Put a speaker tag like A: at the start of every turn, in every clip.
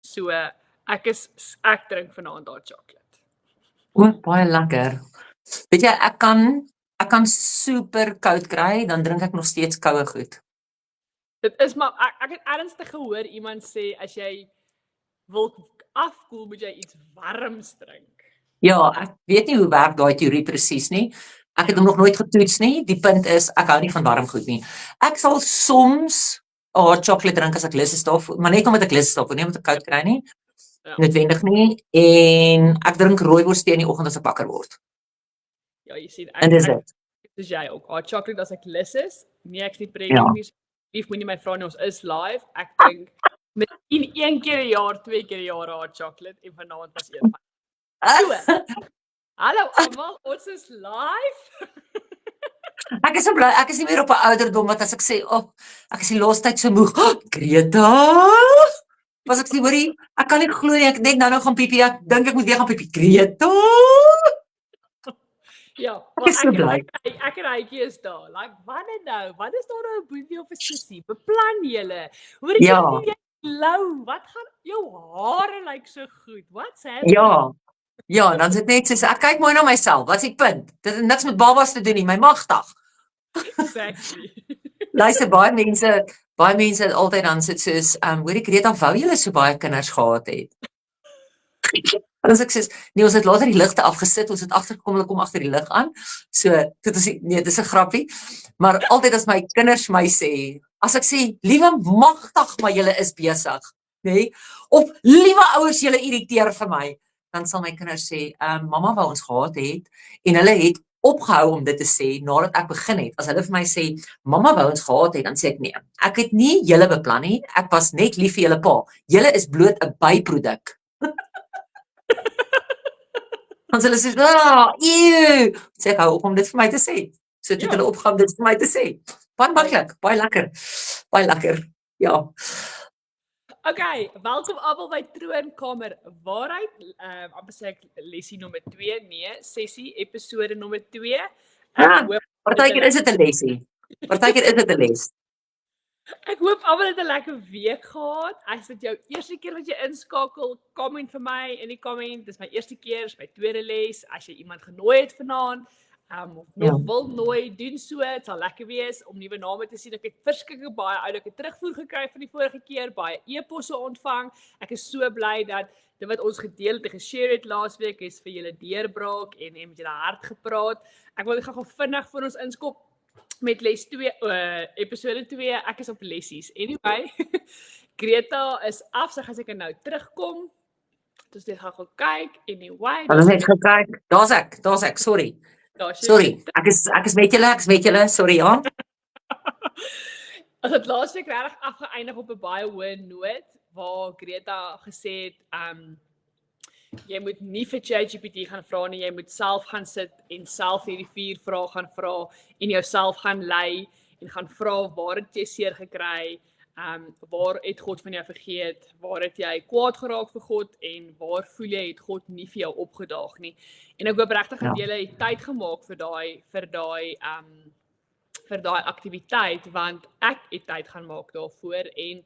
A: So ek drink vanaand daar chocolate.
B: O, baie lekker. Weet jy, ek kan super koud kry, dan drink ek nog steeds koue goed.
A: Dit is maar ek het ernstig gehoor iemand sê as jy wil afkoel moet jy iets warms drink.
B: Ja, ek weet nie hoe werk daai teorie presies nie. Ek het hom nog nooit getoets nie. Die punt is, ek hou nie van warm goed nie. Ek sal soms hot chocolate drink as ek lus is daarvoor, maar net omdat ek lus is daarvoor, nie omdat ek koud kry nie.
A: Ja.
B: Noodwendig nie. En ek drink rooibos tee in die oggend as ek wakker word.
A: Ja, jy sien,
B: En dis dit.
A: Dis jy ook. Hot chocolate as ek lus is. Nee, ek's nie pregnant
B: Ja.
A: nie. Lief moenie my vra nie, ons is live. Ek drink miskien 1 keer 'n jaar, 2 keer 'n jaar hot chocolate en vanaand was een van. So. Hallo almal, ons is live.
B: Ek is so bly, ek is nie meer op 'n ouderdom wat as ek sê, ek is die laaste tyd so moeg. Greta! Was ek sê, hoorie, ek kan nie glo nie, ek het net nou gaan piepie, ek dink ek moet weer gaan piepie. Greta!
A: Ja,
B: Ek is so bly.
A: Ek en Hytjie is daar. Like, wanneer nou? Wat is daar nou 'n boetie of 'n sussie? Beplan julle. Hoor ek
B: Ja.
A: nie lou. Wat gaan jou hare lyk so goed? Wat's happening?
B: Ja. Ja, dan sit net soos ek kyk mooi na myself. Wat is die punt? Dit het niks met babas te doen nie, my magtig.
A: Exactly.
B: Luister, baie mense het altyd dan sit soos, hoorie Greta, wou julle so baie kinders gehad het? En as ek sê, nee, ons het later die ligte afgesit, ons het agtergekom, hulle kom agter die lig aan. So, dit is 'n grappie. Maar altyd as my kinders my sê, as ek sê, liewe magtig, maar julle is besig, nê? Of liewe ouers, julle irriteer vir my, dan sal my kinders sê, mamma wou ons gehad het, en hulle het opgehou om dit te sê nadat ek begin het. As hulle vir my sê, mamma wou ons gehad het, dan sê ek nee. Ek het nie julle beplan nie, ek was net lief vir julle pa. Julle is bloot 'n byproduk. Dan hulle sê, ew, sê ek hou op om dit vir my te sê. So het hulle opgehou om dit vir my te sê. Baie maklik, baie lekker. Baie lekker. Ja.
A: Okay, welkom almal by Troonkamer Waarheid. Amper sê ek lesie nommer 2, nee, sessie episode nommer 2.
B: Partykeer is dit 'n lesie. Partykeer is dit 'n les.
A: Ek hoop almal het 'n lekker week gehad. As dit jou eerste keer wat jy inskakel, comment vir my in die comment. Dis my eerste keer, is my tweede les. As jy iemand genooi het vanaand, of nog wil nooi, doen so. Dit sal lekker wees om nuwe name te sien. Ek het verskeie baie oulike terugvoer gekry van die vorige keer, baie e-posse ontvang. Ek is so bly dat dit wat ons gedeel het en geshare het laasweek is vir julle deurbraak en met julle hart gepraat. Ek wil gou vinnig vir ons inskop met les 2, episode 2, ek is op lessies. Anyway, Greta is af, sy gaan seker nou terugkom. Dus dit gaan kyk, anyway.
B: Hulle het gekyk, daar's ek, sorry. Sorry, ek is met julle, sorry, ja.
A: As het laasweek regtig afgeëindig op 'n baie hoë noot, waar Greta gesê het, jy moet nie vir ChatGPT gaan vra nie, jy moet self gaan sit en self hierdie 4 vrae gaan vra en jouself gaan lei en gaan vra waar het jy seer gekry, waar het God van jou vergeet, waar het jy kwaad geraak vir God en waar voel jy het God nie vir jou opgedaag nie. En ek hoop regtig dat julle het tyd gemaak vir daai aktiwiteit, want ek het tyd gaan maak daarvoor en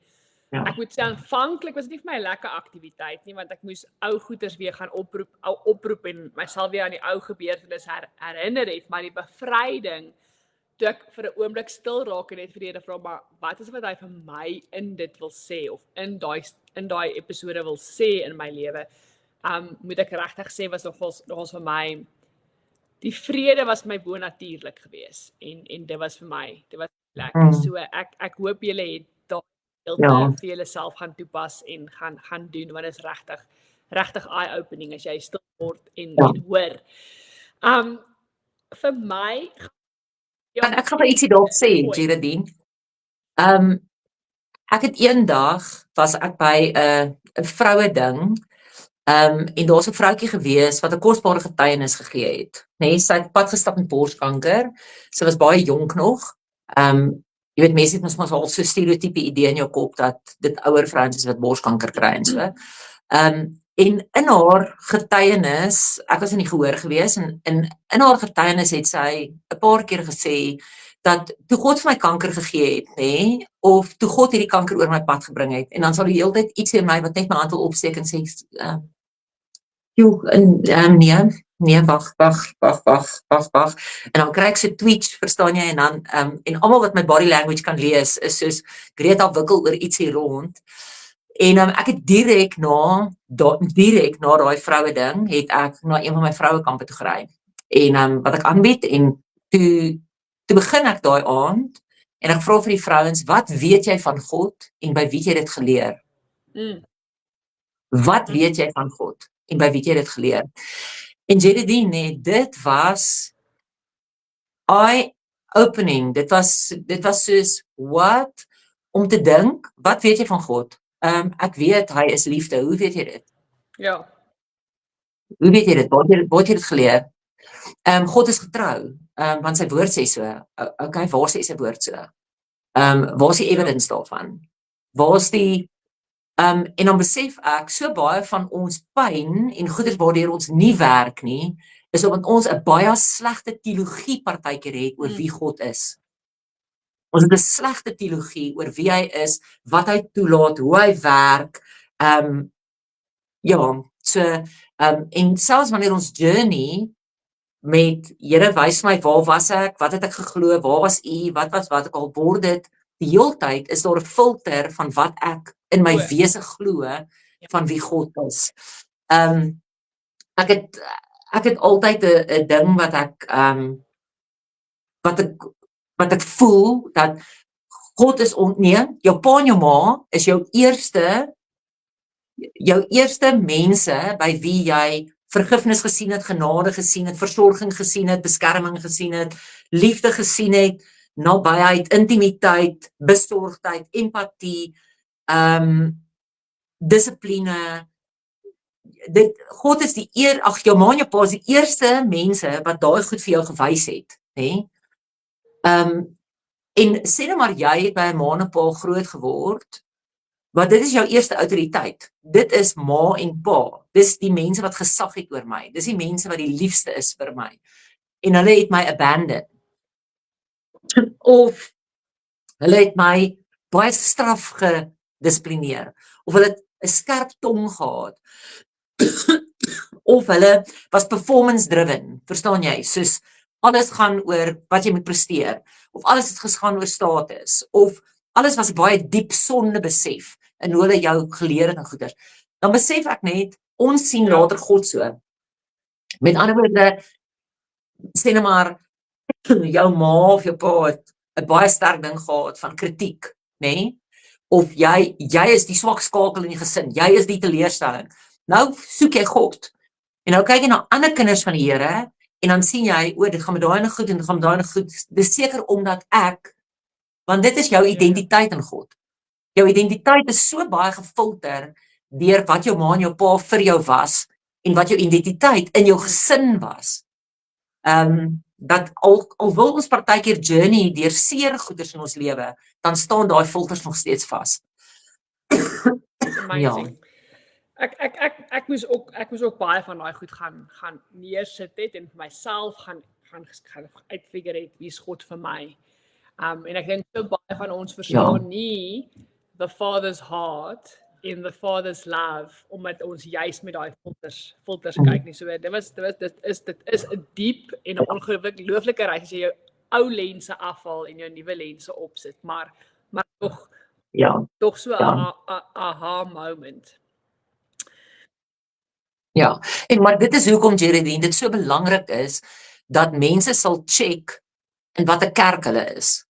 A: ek moet sê aanvanklik was dit nie vir my 'n lekker aktiwiteit nie, want ek moes ou goeters weer gaan oproep en myself weer aan die ou gebeurtenis herinner het, maar die bevryding toe ek vir 'n oomblik stil raak en net vir die Here vra, maar wat is wat hy vir my in dit wil sê of in daai episode wil sê in my lewe? Moet ek regtig sê was nogals vir my die vrede was my bonatuurlik geweest en dit was vir my, dit was lekker. So ek hoop julle het vir julle self gaan toepas en gaan doen, want dit is regtig eye-opening as jy stil word en hoor. Vir my
B: ek gaan maar ietsie dalk sê, Geraldine. Ek het eendag was ek by 'n vroue ding, en daar's 'n vroutjie gewees wat 'n kosbare getuienis gegee het. Nee, sy het pad gestap met borskanker. Sy was baie jonk nog. Jy weet mense het mos al so stereotipe idee in jou kop dat dit ouer vrouens is wat borskanker kry en so. En in haar getuienis, ek was in die gehoor gewees en in haar getuienis het sy 'n paar keer gesê dat toe God vir my kanker gegee het, nê, of toe God hierdie kanker oor my pad gebring het, en dan sal die hele tyd iets in my wat net my hand wil opsteek en sê, nee, wag, en dan kry ek so twitch, verstaan jy, en dan, en almal wat my body language kan lees, is soos, Greta wikkel oor ietsie rond, en ek het direk na daai vroue ding, het ek na een van my vrouekampe toe gery, en wat ek aanbied, en toe begin ek daai aand, en ek vra vir die vrouens, wat weet jy van God, en by wie het jy dit geleer? Wat weet jy van God, en by wie het jy dit geleer? En Geraldine, nee, dit was eye-opening, dit was soos, what? Om te dink, wat weet jy van God? Ek weet, hy is liefde, hoe weet jy dit?
A: Ja.
B: Hoe weet jy dit? Waar het jy dit geleer? God is getrou, want sy woord sê so, okay, waar sê sy woord so? Waar is die evidence daarvan? Waar is die, en dan besef ek, so baie van ons pyn, en goeders waardeur ons nie werk nie, is omdat ons 'n baie slegte teologie partykeer het oor wie God is. Ons het 'n slegte teologie oor wie hy is, wat hy toelaat, hoe hy werk, en selfs wanneer ons journey met, Here wys my, waar was ek, wat het ek geglo, waar was u, wat ek al word dit, die heeltyd is daar 'n filter van wat ek in my wese glo, van wie God is. Ek het altyd 'n ding wat ek voel, dat God is jou pa en jou ma is jou eerste mense by wie jy vergifnis gesien het, genade gesien het, versorging gesien het, beskerming gesien het, liefde gesien het, nabyheid, intimiteit, besorgdheid, empatie, dissipline. God is jou ma en jou pa is die eerste mense wat daai goed vir jou gewys het, hè? En sê nou maar jy het by 'n ma en 'n pa groot geword, want dit is jou eerste autoriteit. Dit is ma en pa. Dis die mense wat gesag het oor my. Dis die mense wat die liefste is vir my. En hulle het my abandoned. Of hulle het my baie straf gedisciplineer. Of hulle het 'n skerp tong gehad. Of hulle was performance driven. Verstaan jy? Soos alles gaan oor wat jy moet presteer. Of alles het gegaan oor status. Of alles was baie diep sonde besef in hoe hulle jou geleer het en goeders. Dan besef ek net, ons sien later God so. Met ander woorde, sê nou maar, jou ma of jou pa het 'n baie sterk ding gehad van kritiek, nê? Of jy is die swak skakel in die gesin, jy is die teleurstelling. Nou soek jy God. En nou kyk jy na ander kinders van die Here, en dan sien jy, dit gaan met daai en goed, en dit gaan met daai en goed. Dis seker omdat want dit is jou identiteit in God. Jou identiteit is so baie gefilter deur wat jou ma en jou pa vir jou was, en wat jou identiteit in jou gesin was. Dat al wil ons partykeer journey deur seer goeders in ons lewe, dan staan daai filters nog steeds vas.
A: Amazing. Ek moes ook baie van daai goed gaan neersit het en vir myself gaan uitfigure het wie's God vir my. En ek dink so baie van ons verstaan nie the Father's heart in the Father's love, omdat ons juist met daai filters kyk nie. So dit is 'n diep en 'n ongelooflike reis as jy jou ou lense afhaal en jou nuwe lense opsit, maar tog so 'n aha moment.
B: Ja, maar dit is hoekom, Geraldine, dit so belangrik is, dat mense sal check in watter kerk hulle is.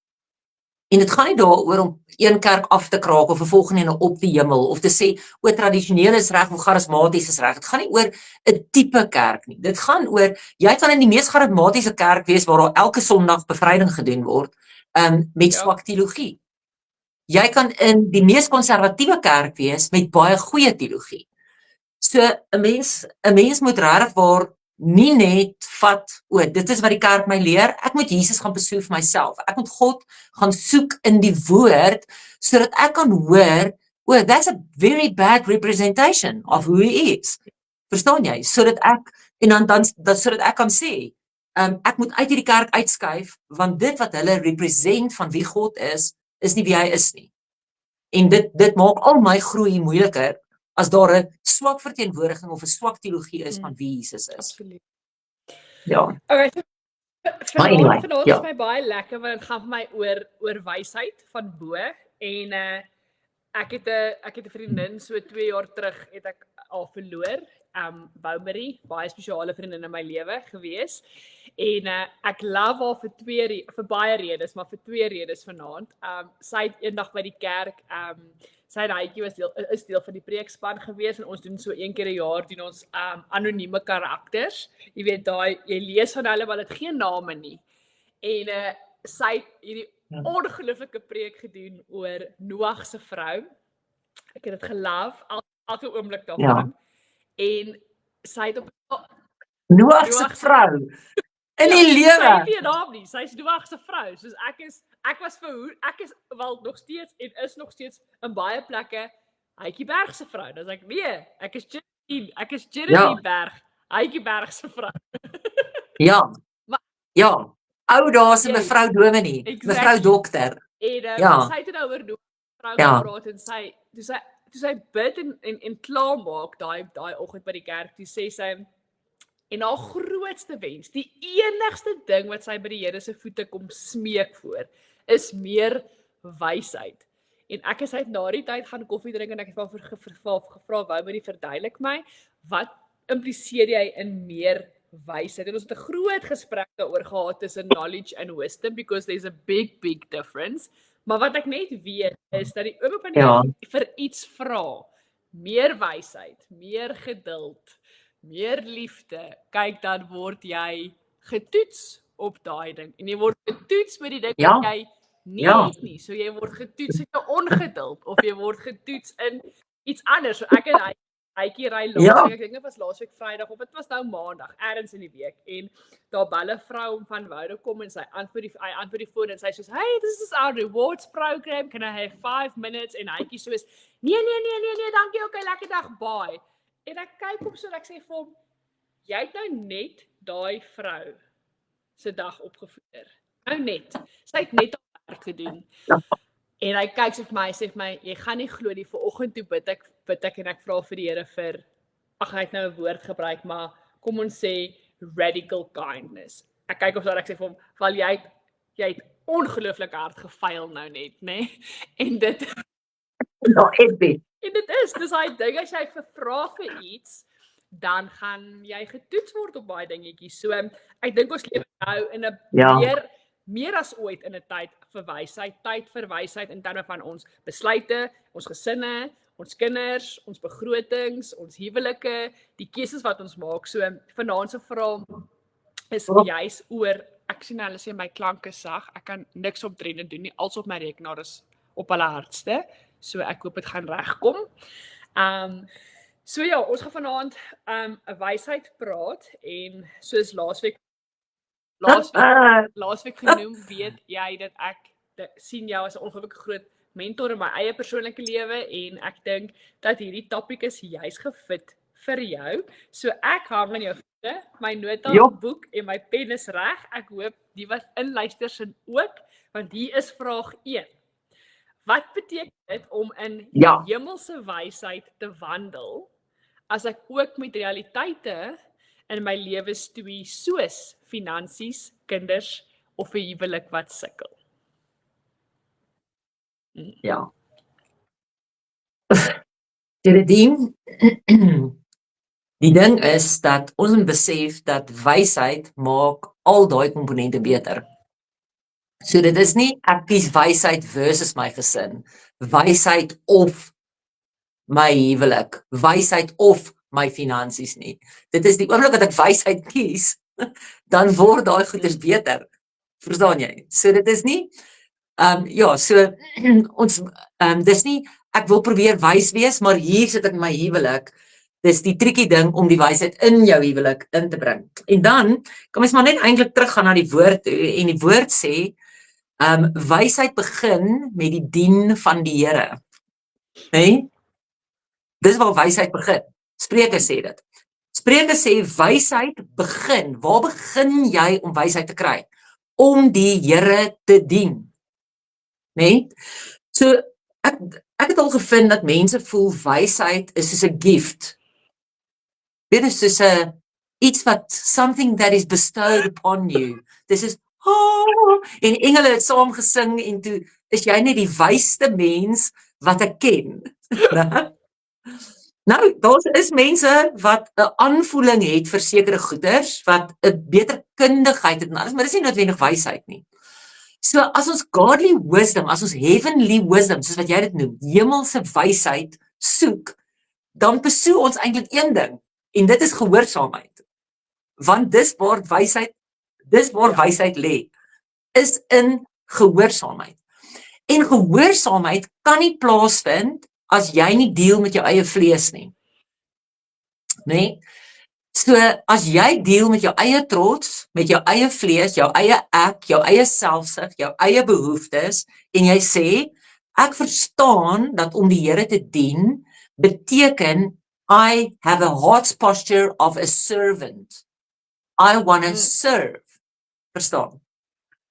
B: En dit gaan nie daaroor om een kerk af te kraak, of 'n volgende ene op die hemel, of te sê, tradisioneel is reg, of charismaties is reg. Dit gaan nie oor 'n tipe kerk nie. Dit gaan oor, jy kan in die mees charismatiese kerk wees, waar daar elke Sondag bevryding gedoen word, met swak teologie. Jy kan in die mees konservatiewe kerk wees, met baie goeie teologie. So, 'n mens moet regtig waar nie net vat, dit is wat die kerk my leer, ek moet Jesus gaan besoek vir myself, ek moet God gaan soek in die woord, sodat ek kan hoor, that's a very bad representation of who he is. Verstaan jy? Sodat ek kan sê, ek moet uit hierdie kerk uitskuif, want dit wat hulle represent van wie God is nie wie hy is nie. En dit maak al my groei moeiliker, as daar 'n swak verteenwoordiging of 'n swak teologie is van wie Jesus is.
A: Absoluut.
B: Ja.
A: Okay,
B: Maar anyway,
A: vanaand
B: ja.
A: is my baie lekker, want dit gaan vir my oor wysheid van bo, en ek het 'n vriendin, so 2 jaar terug het ek al verloor, Boumarie, baie spesiale vriendin in my lewe gewees, en ek love haar vir baie redes, maar vir 2 redes vanaand. Sy het eendag by die kerk, sy en Heitjie is deel van die preekspan gewees, en ons doen so 1 keer 'n jaar doen ons anonieme karakters. Jy weet, jy lees van hulle, maar dit geen name nie. En sy het hierdie ongelooflike preek gedoen oor Noag se vrou. Ek het dit geloof, elke oomblik daarvan. En sy het op
B: Noag se vrou in die lewe.
A: Sy het nie 'n naam nie. Sy is Noag se vrou. Soos ek is wel nog steeds en is nog steeds in baie plekke Heitjie Berg se vrou. Dan sê ek, nee, ek is Jeremy Berg, Heitjie Berg se vrou.
B: Ja. Ou daar's 'n mevrou Dominee, mevrou dokter.
A: En sy het nou oor Noag vrou gepraat, en toe sy bid en klaar maak daai oggend by die kerk, toe sê sy, en haar grootste wens, die enigste ding wat sy by die Here se voete kom smeek voor, is meer wysheid. En ek is uit na die tyd gaan koffie drink, en ek het wel gevra, wou my verduidelik my, wat impliseer jy in meer wysheid? En ons het 'n groot gesprek daaroor gehad tussen knowledge and wisdom, because there's a big difference. Maar wat ek net weet is dat die oomblik wanneer jy vir iets vra, meer wysheid, meer geduld, meer liefde, kyk, dan word jy getoets op daai ding. En jy word getoets met die ding wat jy nie het nie. So jy word getoets in jou ongeduld, of jy word getoets in iets anders. So ek en Heitjie ry laasweek, ek dink dit was laasweek Vrydag, of dit was nou Maandag, ergens in die week, en daar bel 'n vrou om van Woude kom, en sy antwoord die foon, en sy soos, hey, this is our rewards program, can I have 5 minutes? En Heitjie soos, nee, dankie, okay, lekker dag, bye. En ek kyk hom so, en ek sê vir hom, jy het nou net daai vrou se dag opgevoer. Nou net. Sy het net haar werk gedoen. En hy kyk so vir my, sê vir my, jy gaan nie glo nie, vanoggend toe bid ek en ek vra vir die Here hy het nou 'n woord gebruik, maar kom ons sê radical kindness. Ek kyk op so, ek sê vir hom, wel jy het ongelooflik hard gefaal nou net, né? En dit En dit dis hy ding, as jy vra vir iets, dan gaan jy getoets word op baie dingetjies. So, ek dink ons lewe nou in 'n meer as ooit in 'n tyd vir wysheid in terme van ons besluite, ons gesinne, ons kinders, ons begrotings, ons huwelike, die keuses wat ons maak. So, vanaand se vraag is juis oor, ek sien hulle sê my klanke sag, ek kan niks opdrende doen nie, als op my rekenaar is op hulle hardste. So ek hoop dit gaan regkom. So ja, ons gaan vanaand 'n wysheid praat, en soos laasweek genoem, weet jy dat ek sien jou as 'n ongelooflike groot mentor in my eie persoonlike lewe, en ek dink dat hierdie topik is juis gefit vir jou. So ek hang in jou voete, my notaboek en my pen is reg. Ek hoop die wat inluister sin ook, want hier is vraag 1. Wat beteken dit om in hemelse wysheid te wandel, as ek ook met realiteite in my lewe stoei, soos finansies, kinders of 'n huwelik wat sukkel?
B: Ja. Die ding is dat ons moet besef dat wysheid maak al daai komponente beter. So dit is nie ek kies wysheid versus my gesin, wysheid of my huwelik, wysheid of my finansies nie. Dit is die oomblik dat ek wysheid kies, dan word daai goeders beter. Verstaan jy? So dit is nie ons dis nie ek wil probeer wys wees, maar hier sit ek in my huwelik. Dis die triekie ding om die wysheid in jou huwelik in te bring. En dan kan mens maar net eintlik teruggaan na die woord toe, en die woord sê wysheid begin met die dien van die Here. Nee? Dis waar wysheid begin. Spreuke sê dit. Spreuke sê wysheid begin. Waar begin jy om wysheid te kry? Om die Here te dien. Nee? So ek het al gevind dat mense voel wysheid is soos 'n gift. Dit is soos 'n iets wat something that is bestowed upon you. Dis is en engele het saam gesing en toe is jy net die wysste mens wat ek ken. Nou, daar is mense wat 'n aanvoeling het vir sekere goeders, wat 'n beter kundigheid het en alles, maar dis nie noodwendig wysheid nie. So as ons godly wisdom, as ons heavenly wisdom, soos wat jy dit noem, hemelse wysheid soek, dan besoek ons eintlik een ding, en dit is gehoorsaamheid. Want dis waar wysheid lê, is in gehoorsaamheid. En gehoorsaamheid kan nie plaasvind as jy nie deel met jou eie vlees nie. Nee? So, as jy deel met jou eie trots, met jou eie vlees, jou eie ek, jou eie selfsug, jou eie behoeftes, en jy sê, ek verstaan dat om die Here te dien, beteken, I have a heart's posture of a servant. I want to serve. Verstaan?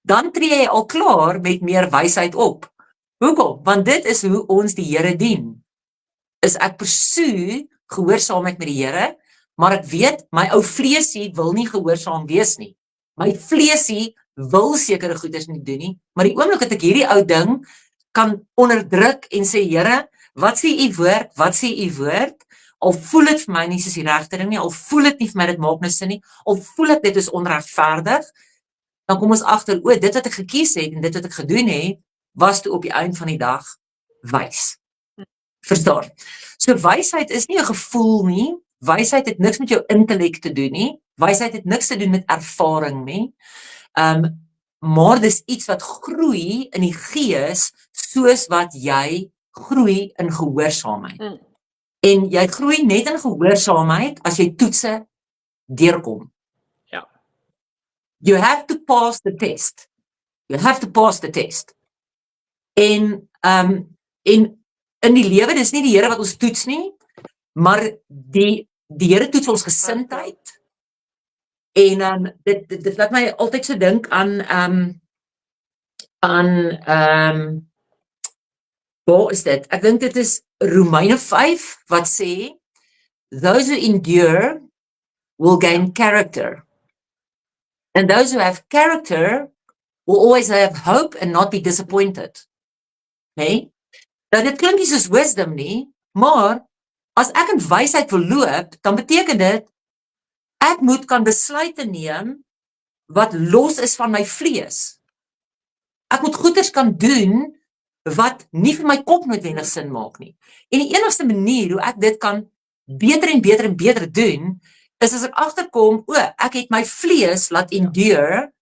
B: Dan tree jy al klaar met meer wysheid op. Hoekom? Want dit is hoe ons die Here dien. Is ek pursue gehoorsaamheid met die Here, maar ek weet, my ou vleesie wil nie gehoorsaam wees nie. My vleesie wil sekere goeders nie doen nie, maar die oomblik dat ek hierdie ou ding kan onderdruk en sê, Here, wat sê u woord? Wat sê u woord? Al voel dit vir my nie soos die regte ding nie, al voel dit nie vir my dit maak nou sin nie, al voel ek dit is onregverdig, dan kom ons agter, dit wat ek gekies het en dit wat ek gedoen het, was toe op die eind van die dag wys. Verstaan? So wysheid is nie 'n gevoel nie, wysheid het niks met jou intellek te doen nie, wysheid het niks te doen met ervaring nie, maar dis iets wat groei in die gees, soos wat jy groei in gehoorsaamheid. En jy groei net in gehoorsaamheid as jy toetse deurkom.
A: Ja.
B: You have to pass the test. You have to pass the test. En in die lewe, dis nie die Here wat ons toets nie, maar die Here toets ons gesindheid. En dit laat my altyd so dink aan waar is dit? Ek dink dit is Romeine 5 wat sê, those who endure will gain character. And those who have character will always have hope and not be disappointed. Nee? Nou dit klink nie soos wisdom nie, maar as ek in wysheid wil loop, dan beteken dit, ek moet kan besluite neem wat los is van my vlees. Ek moet goeders kan doen wat nie vir my kop noodwendig sin maak nie. En die enigste manier hoe ek dit kan beter en beter en beter doen, is as ek agterkom, ek het my vlees laat endure,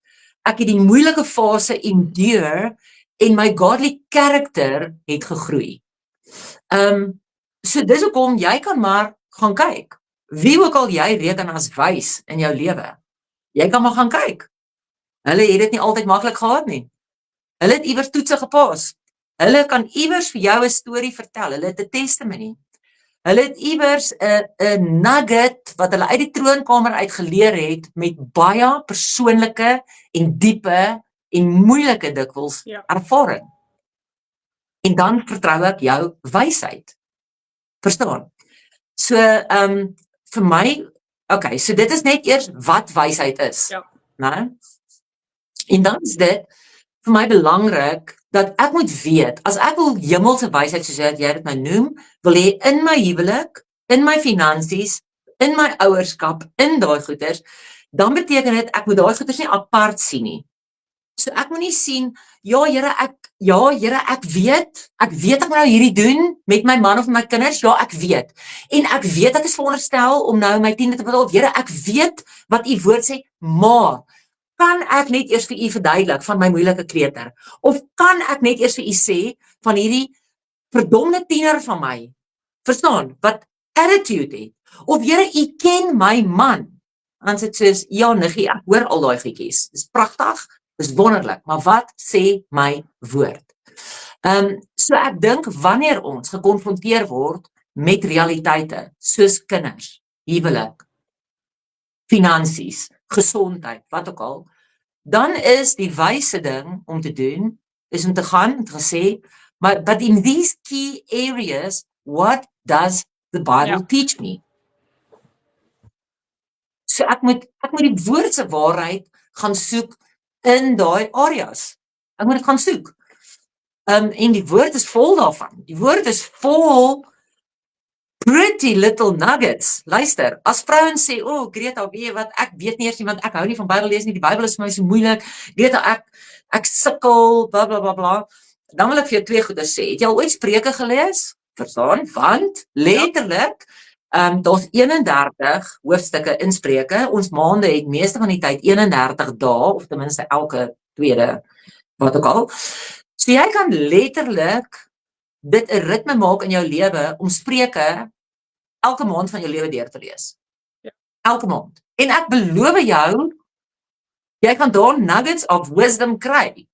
B: ek het die moeilike fase endure, en my godly character het gegroei. So dis hoekom jy kan maar gaan kyk. Wie ook al jy reken as wys in jou lewe, jy kan maar gaan kyk. Hulle het dit nie altyd maklik gehad nie. Hulle het iewers toetse gepas. Hulle kan iewers vir jou 'n storie vertel. Hulle het 'n testimony. Hulle het iewers 'n nugget wat hulle uit die troonkamer uit geleer het met baie persoonlike en diepe en moeilike dikwels ervaring. En dan vertrou ek jou wysheid. Verstaan? So, vir my, okay, so dit is net eers wat wysheid is.
A: Ja.
B: Nou? En dan is dit vir my belangrik dat ek moet weet, as ek wil hemelse wysheid, soos jy dit nou noem, wil hê in my huwelik, in my finansies, in my ouerskap, in daai goeders, dan beteken dit ek moet daai goeders nie apart sien nie. So ek moet nie sien, ja Here, ek weet ek moet nou hierdie doen met my man of my kinders, ja ek weet. En ek weet ek is veronderstel om nou my 10de te betaal, Here, ek weet wat u woord sê, maar kan ek net eers vir u verduidelik van my moeilike kleuter? Of kan ek net eers vir u sê van hierdie verdomde tiener van my, verstaan, wat attitude het? Of Here, u ken my man. Dan sê dit soos, ja niggie, ek hoor al daai goedjies. Dis pragtig, dis wonderlik, maar wat sê my woord? So ek dink wanneer ons gekonfronteer word met realiteite, soos kinders, huwelik, finansies, gesondheid, wat ook al, dan is die wyse ding om te doen, is om te gaan en te sê, but in these key areas, what does the Bible teach me? So ek moet die woord se waarheid gaan soek in daai areas. Ek moet dit gaan soek. En die woord is vol daarvan. Die woord is vol pretty little nuggets. Luister, as vrouens sê, Greta, weet jy wat, ek weet nie eers nie, want ek hou nie van Bybel lees nie, die Bybel is vir my so moeilik, Greta, ek sukkel, bla bla bla bla, dan wil ek vir jou twee goeie sê, het jy al ooit Spreuke gelees? Verstaan? Want, letterlik, daar's 31 hoofstukke in Spreuke, ons maande het meeste van die tyd 31 dae, of ten minste elke tweede, wat ook al, so jy kan letterlik dit 'n ritme maak in jou lewe om Spreuke elke maand van jou lewe deur te lees.
A: Ja.
B: Elke maand. En ek beloof jou, jy kan daar nuggets of wisdom kry,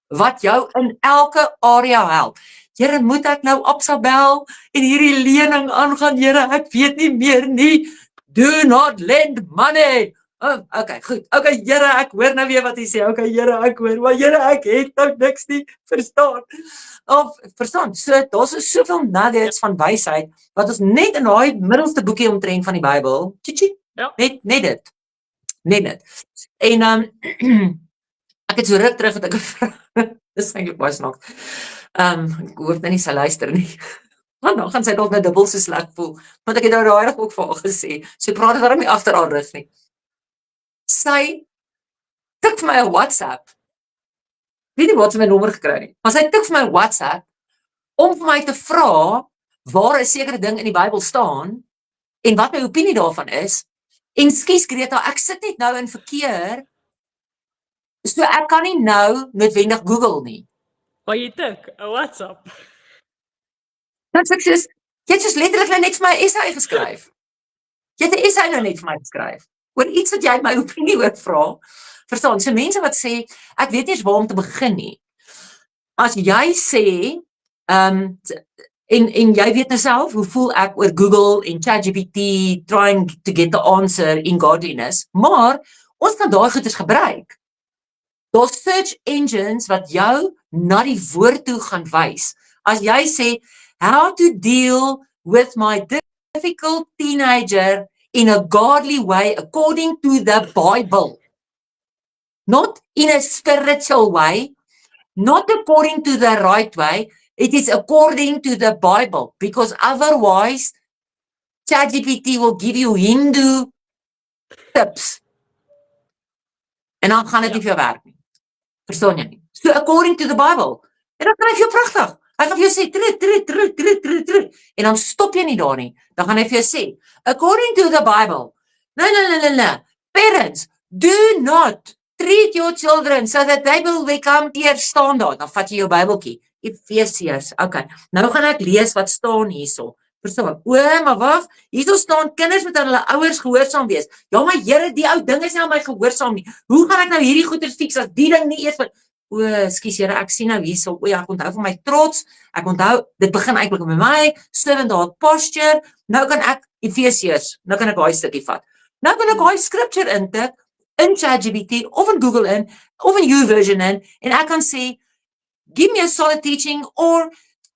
B: wat jou in elke area help. Here, moet ek nou Absa bel en hierdie lening aangaan, Here, ek weet nie meer nie. Do not lend money. Okay, goed. Okay, Here, ek hoor nou weer wat jy sê. Okay, Here, ek hoor, maar Here, ek het nou niks nie verstaan. Verstaan, so daar's soveel nuggets van wysheid wat ons net in daai middelste boekie omtrent van die Bybel, net dit. En ek het so ruk terug dat ek dis eintlik baie snaaks. Ek hoop net nie sy luister nie. Want dan gaan sy dalk nou dubbel so sleg voel, want ek het nou rarig ook vir haar gesê. So praat daarom nie agter haar rug nie. Sy tik vir my 'n WhatsApp. Weet nie wat sy my nommer gekry nie. Maar sy tik vir my 'n WhatsApp om vir my te vra waar 'n sekere ding in die Bybel staan en wat my opinie daarvan is. En skus Greta, ek sit net nou in verkeer. So ek kan nie nou noodwendig Google nie.
A: Maar jy tik 'n WhatsApp.
B: Dat ek sê, jy het soos letterlik nou net vir my 'n essay geskryf. Jy het 'n essay nou net vir my geskryf. Oor iets wat jy my opinie oor vra. Verstaan, so mense wat sê, ek weet nie eens waar om te begin nie. As jy sê, en jy weet nou self, hoe voel ek oor Google en ChatGPT, trying to get the answer in godliness, maar ons kan daai goeders gebruik. Daar's search engines wat jou na die woord toe gaan wys. As jy sê, how to deal with my difficult teenager in a godly way according to the Bible. Not in a spiritual way, not according to the right way, it is according to the Bible, because otherwise ChatGPT will give you Hindu tips. En dan gaan dit nie vir jou werk nie. Verstaan jy nie? So according to the Bible. En dan kan hy vir jou pragtig. Hy gaan vir jou sê, trut. En dan stop jy nie daar nie. Dan gaan hy vir jou sê, according to the Bible. No. Parents, do not treat your children so that they will become teer standaard. Dan vat jy jou Bybeltjie. Efesiërs. Okay. Nou gaan ek lees wat staan hierso. Verstaan? Maar wag, hierso staan kinders moet aan hulle ouers gehoorsaam wees. Ja, maar Here, die ou ding is nie aan my gehoorsaam nie. Hoe gaan ek nou hierdie goeders fix as die ding nie eers skus Here, ek sien nou hierso. Ja, ek onthou van my trots. Ek onthou dit begin eintlik met my servant heart posture. Nou kan ek Efesiërs, nou kan ek daai stukkie vat. Nou kan ek daai scripture intik in ChatGPT of in Google in of in YouVersion in en ek kan sê give me a solid teaching or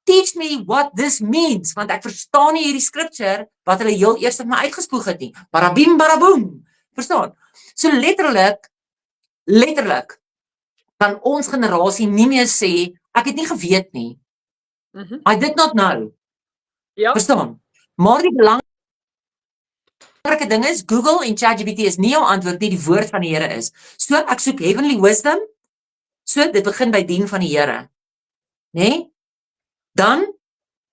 B: teach me what this means, want ek verstaan nie hierdie scripture wat hulle heel eers met my uitgespoeg het nie. Barabim, baraboom. Verstaan? So letterlik kan ons generasie nie meer sê, ek het nie geweet nie. I did not know.
A: Ja.
B: Verstaan? Maar die belangrike ding is, Google en ChatGPT is nie jou antwoord nie, die woord van die Here is. So ek soek heavenly wisdom, so dit begin by dien van die Here. Nee? Dan,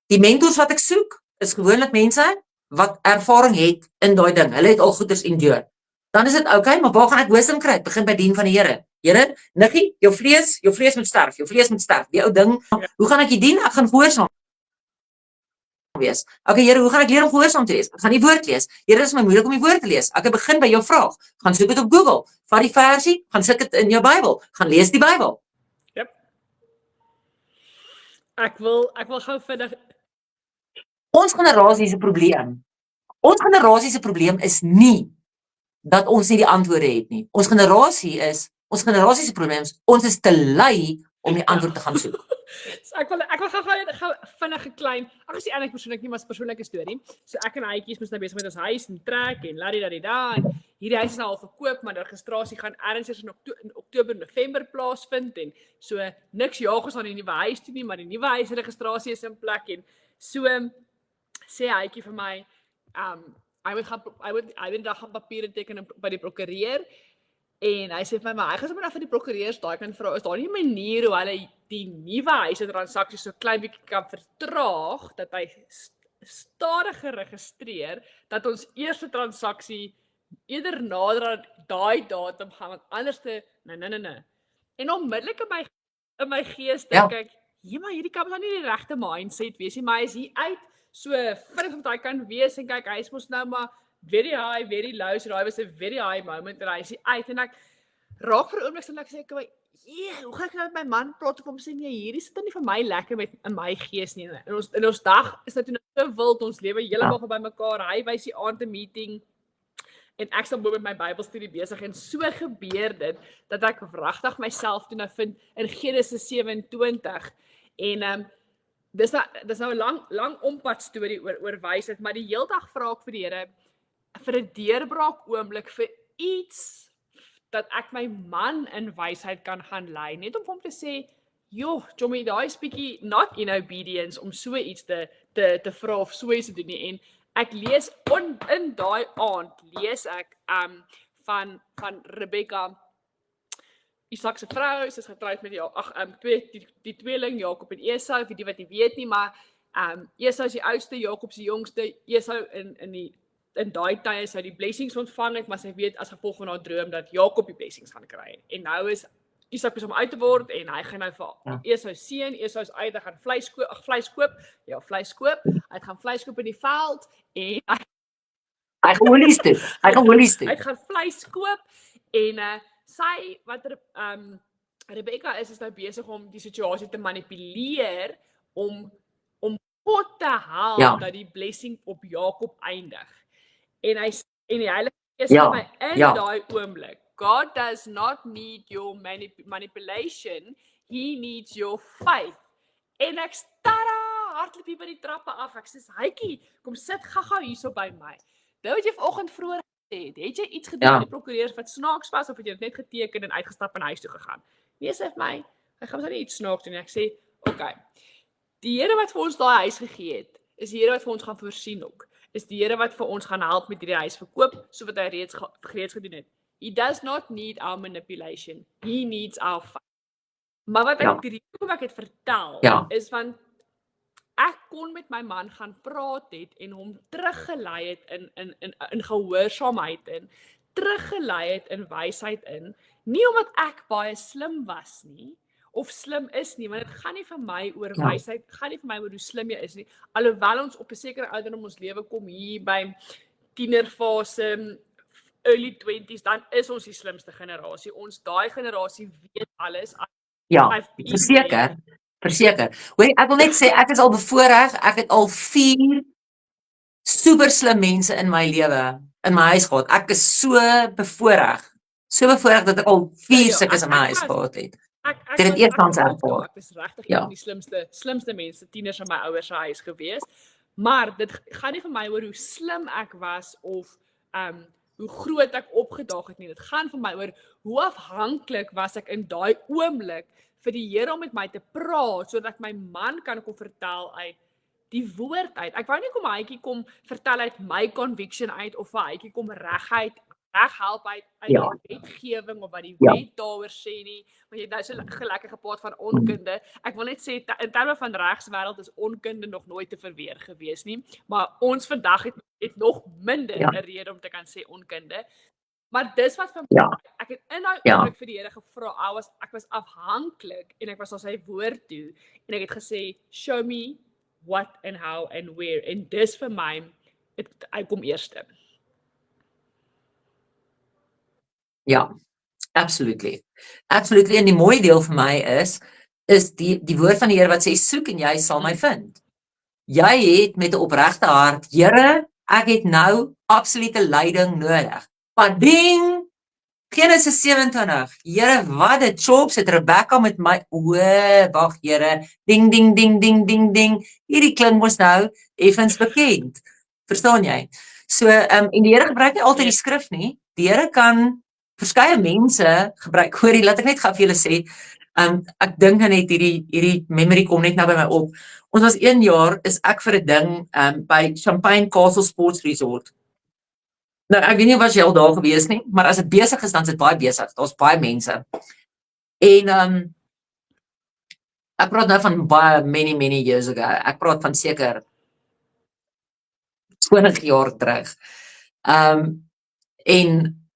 B: die mentors wat ek soek, is gewoonlik mense wat ervaring het in daai ding. Hulle het al goeders endure. Dan is dit okay, maar waar gaan ek wisdom kry? Begin by dien van die Here. Here, Niggie, jou vlees moet sterf, die ou ding. Hoe gaan ek jy dien? Ek gaan gehoorsaam wees. Okay, Here, hoe gaan ek leer om gehoorsaam te wees? Ek gaan die woord lees. Here, dit is my moeilik om die woord te lees. Ek begin by jou vraag. Gaan soek dit op Google. Vat die versie, gaan sit dit in jou Bybel. Gaan lees die Bybel.
A: Yep. Ek wil gou vinnig.
B: Ons generasie se probleem. Ons generasie se probleem is nie dat ons nie die antwoorde het nie. Ons generasie se probleem is, ons is te lui om die antwoord te gaan soek.
A: So ek wil gou vinnig 'n klein, ek is nie eintlik persoonlik nie, maar 'n persoonlike storie. So ek en Aitjies moes nou besig met ons huis en trek en la-di-da-di-da en hierdie huis is nou al verkoop, maar die registrasie gaan ergens in Oktober, November plaasvind en so niks jaag ons aan die nuwe huis toe nie, maar die nuwe huis registrasie is in plek en so sê Aitjie vir my, hy moet dag gaan papiere teken by die prokureur. En hy sê vir my, maar hy gaan sommer af vir die prokureurs daai kan vra, is daar nie 'n manier hoe hulle die nuwe huise transaksie so klein bietjie kan vertraag, dat hy stadiger registreer, dat ons eerste transaksie eerder nader aan daai datum gaan, want anders nee. En onmiddellik in my gees dink ek, maar hierdie kan dan nie die regte mindset wees nie, maar hy is hier uit, so vinnig wat hy kan wees, en kyk, hy is mos nou maar very high, very low, so daai was 'n very high moment, en hy is uit, en ek raak vir 'n oomblik, en ek sê, hoe gaan ek nou met my man praat, of hom sê, nee, hierdie sit nie vir my lekker in my gees nie, en ons dag is dit nou so wild, ons lewe heeltemal by mekaar, hy wys die aand 'n meeting, en ek staan bo met my Bybelstudie besig, en so gebeur dit, dat ek wragtig myself toe nou vind, in Genesis 27, en dis nou 'n lang ompad storie oor wysheid, maar die hele dag vra ek vir die Here, vir 'n deurbraak oomblik, vir iets, dat ek my man in wysheid kan gaan lei, net om hom te sê, joh, Jommy, daai is bietjie not in obedience, om so iets te vra, of so iets te doen nie, en ek lees, in daai aand, lees ek, van Rebekka, Isak se vrou, sy is getroud met die tweeling, Jakob en Esau, vir die wat nie weet nie, maar Esau is die oudste, Jakob is die jongste, Esau in daai tye sou die blessings ontvang het, maar sy weet as gevolg van haar droom dat Jakob die blessings gaan kry. En nou is Isak om uit te word en hy gaan nou vir Esau seun, Esau is uit, hy gaan vleis koop. Hy gaan vleis koop in die veld en
B: hy gaan holies doen.
A: Hy gaan vleis koop en sy wat Rebekka is nou besig om die situasie te manipuleer om God te help dat die blessing op Jakob eindig. En die Heilige Gees sê my in daai oomblik, God does not need your manipulation, he needs your faith. En ek hardloop hier by die trappe af, ek sê, Heitjie, kom sit gaga hierso by my. Dit wat jy vanoggend vroeër gesê het jy iets gedoen met die prokureurs wat snaaks was, of het jy net geteken en uitgestap in huis toe gegaan? Nee, sê vir my, hy gaan nie iets snaaks doen, en ek sê, okay, die Here wat vir ons daai huis gegee het, is die Here wat vir ons gaan voorsien ook, is die Here wat vir ons gaan help met hierdie huis verkoop, so wat hy reeds gedoen het. He does not need our manipulation, he needs our faith. Maar wat ek het vertel, is van, ek kon met my man gaan praat het, en hom teruggelei het in gehoorsaamheid in, teruggelei het in wysheid in, nie omdat ek baie slim was nie, of slim is nie, want dit gaan nie vir my oor wysheid, gaan nie vir my oor hoe slim jy is nie, alhoewel ons op 'n sekere ouderdom ons lewe kom hier by tienerfase, early 20s, dan is ons die slimste generasie, daai generasie weet alles.
B: Ja, verseker. Hoor, ek wil net sê, ek is al bevoorreg, ek het al 4 super slim mense in my lewe, in my huis gehad, ek is so bevoorreg dat ek al 4 sulke in my huis gehad het. Ek het eerstens ervaar.
A: Ek is regtig een van die slimste mense, tieners in my ouers se huis gewees, maar dit gaan nie vir my oor hoe slim ek was, of hoe groot ek opgedaag het nie, dit gaan vir my oor hoe afhanklik was ek in daai oomblik vir die Here om met my te praat, sodat ek my man kan kom vertel uit die woord uit. Ek wou nie kom Heitjie kom vertel uit my conviction uit, of vir Heitjie kom reghelp uit die wetgewing, of wat die wet daaroor sê nie, want jy nou so gelekker gepraat van onkunde. Ek wil net sê, in terme van regswêreld is onkunde nog nooit te verweer gewees nie, maar ons vandag het nog minder 'n rede om te kan sê onkunde. Maar dis wat vir my, ek het in daai oomblik vir die Here gevra, ek was afhanklik, en ek was aan sy woord toe, en ek het gesê, show me what and how and where, en dis vir my, hy kom eerste.
B: Ja, absolutely, en die mooi deel vir my is die woord van die Here wat sê, soek en jy sal my vind. Jy het met 'n opregte hart, Here, ek het nou absolute leiding nodig. Pading, Genesis 27. Here, wat die chops het Rebecca met my, wag Here, ding, ding, ding, ding, ding, ding, hierdie klink mos nou effens bekend. Verstaan jy? So, en die Here gebruik nie altyd die skrif nie, die Here kan verskeie mense gebruik, hoorie, laat ek net gou vir julle sê, ek dink net hierdie memory kom net nou by my op. Ons was 1 jaar, is ek vir 'n ding by Champagne Castle Sports Resort. Nou, ek weet nie was jy al daar gewees nie, maar as dit besig is, dan is dit baie besig. Daar's baie mense. En ek praat nou van baie many years ago. Ek praat van seker 20 jaar terug. En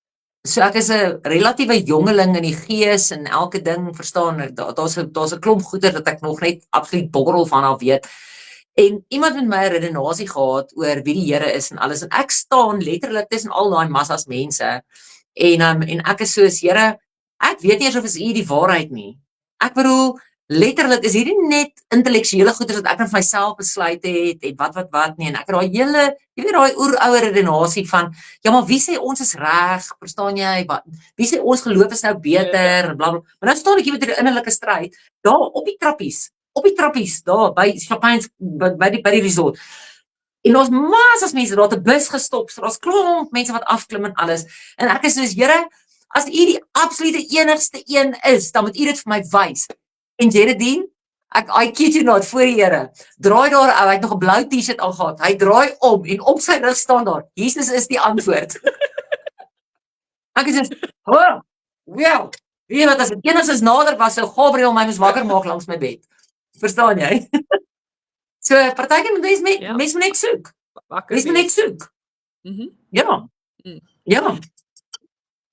B: so ek is 'n relatiewe jongeling in die gees en elke ding, verstaan, daar's 'n klomp goeie dat ek nog net absoluut borrel van af weet. En iemand met my 'n redenasie gehad oor wie die Here is en alles, en ek staan letterlik tussen al daai massas mense, en ek is soos, Here, ek weet nie eens of is U die waarheid nie. Ek bedoel, letterlik is hierdie net intellektuele goeders wat ek vir myself besluit het, en wat nie, en ek daai hele, jy weet daai oeroue redenasie van, ja, maar wie sê ons is reg, verstaan jy, wie sê ons geloof is nou beter, blablabla, maar nou staan ek hier met 'n innerlike stryd, daar op die trappies, daar by Champagne, by die resort. En ons massas mense, daar het 'n bus gestop, so daar's klomp mense wat afklim en alles. En ek is soos, Here, as U die absolute enigste een is, dan moet U dit vir my wys. En Geraldine, I kid you not, voor die Here, draai daar, hy het nog 'n blou T-shirt al gehad, hy draai om, en op sy rug staan daar, Jesus is die antwoord. Ek is soos, well, weet wat, as dit enigstens nader was, sou Gabriel my moes wakker maak langs my bed. Verstaan jy? So, partykeer moet mens moet net soek. Mens moet net soek. Ja. Ja.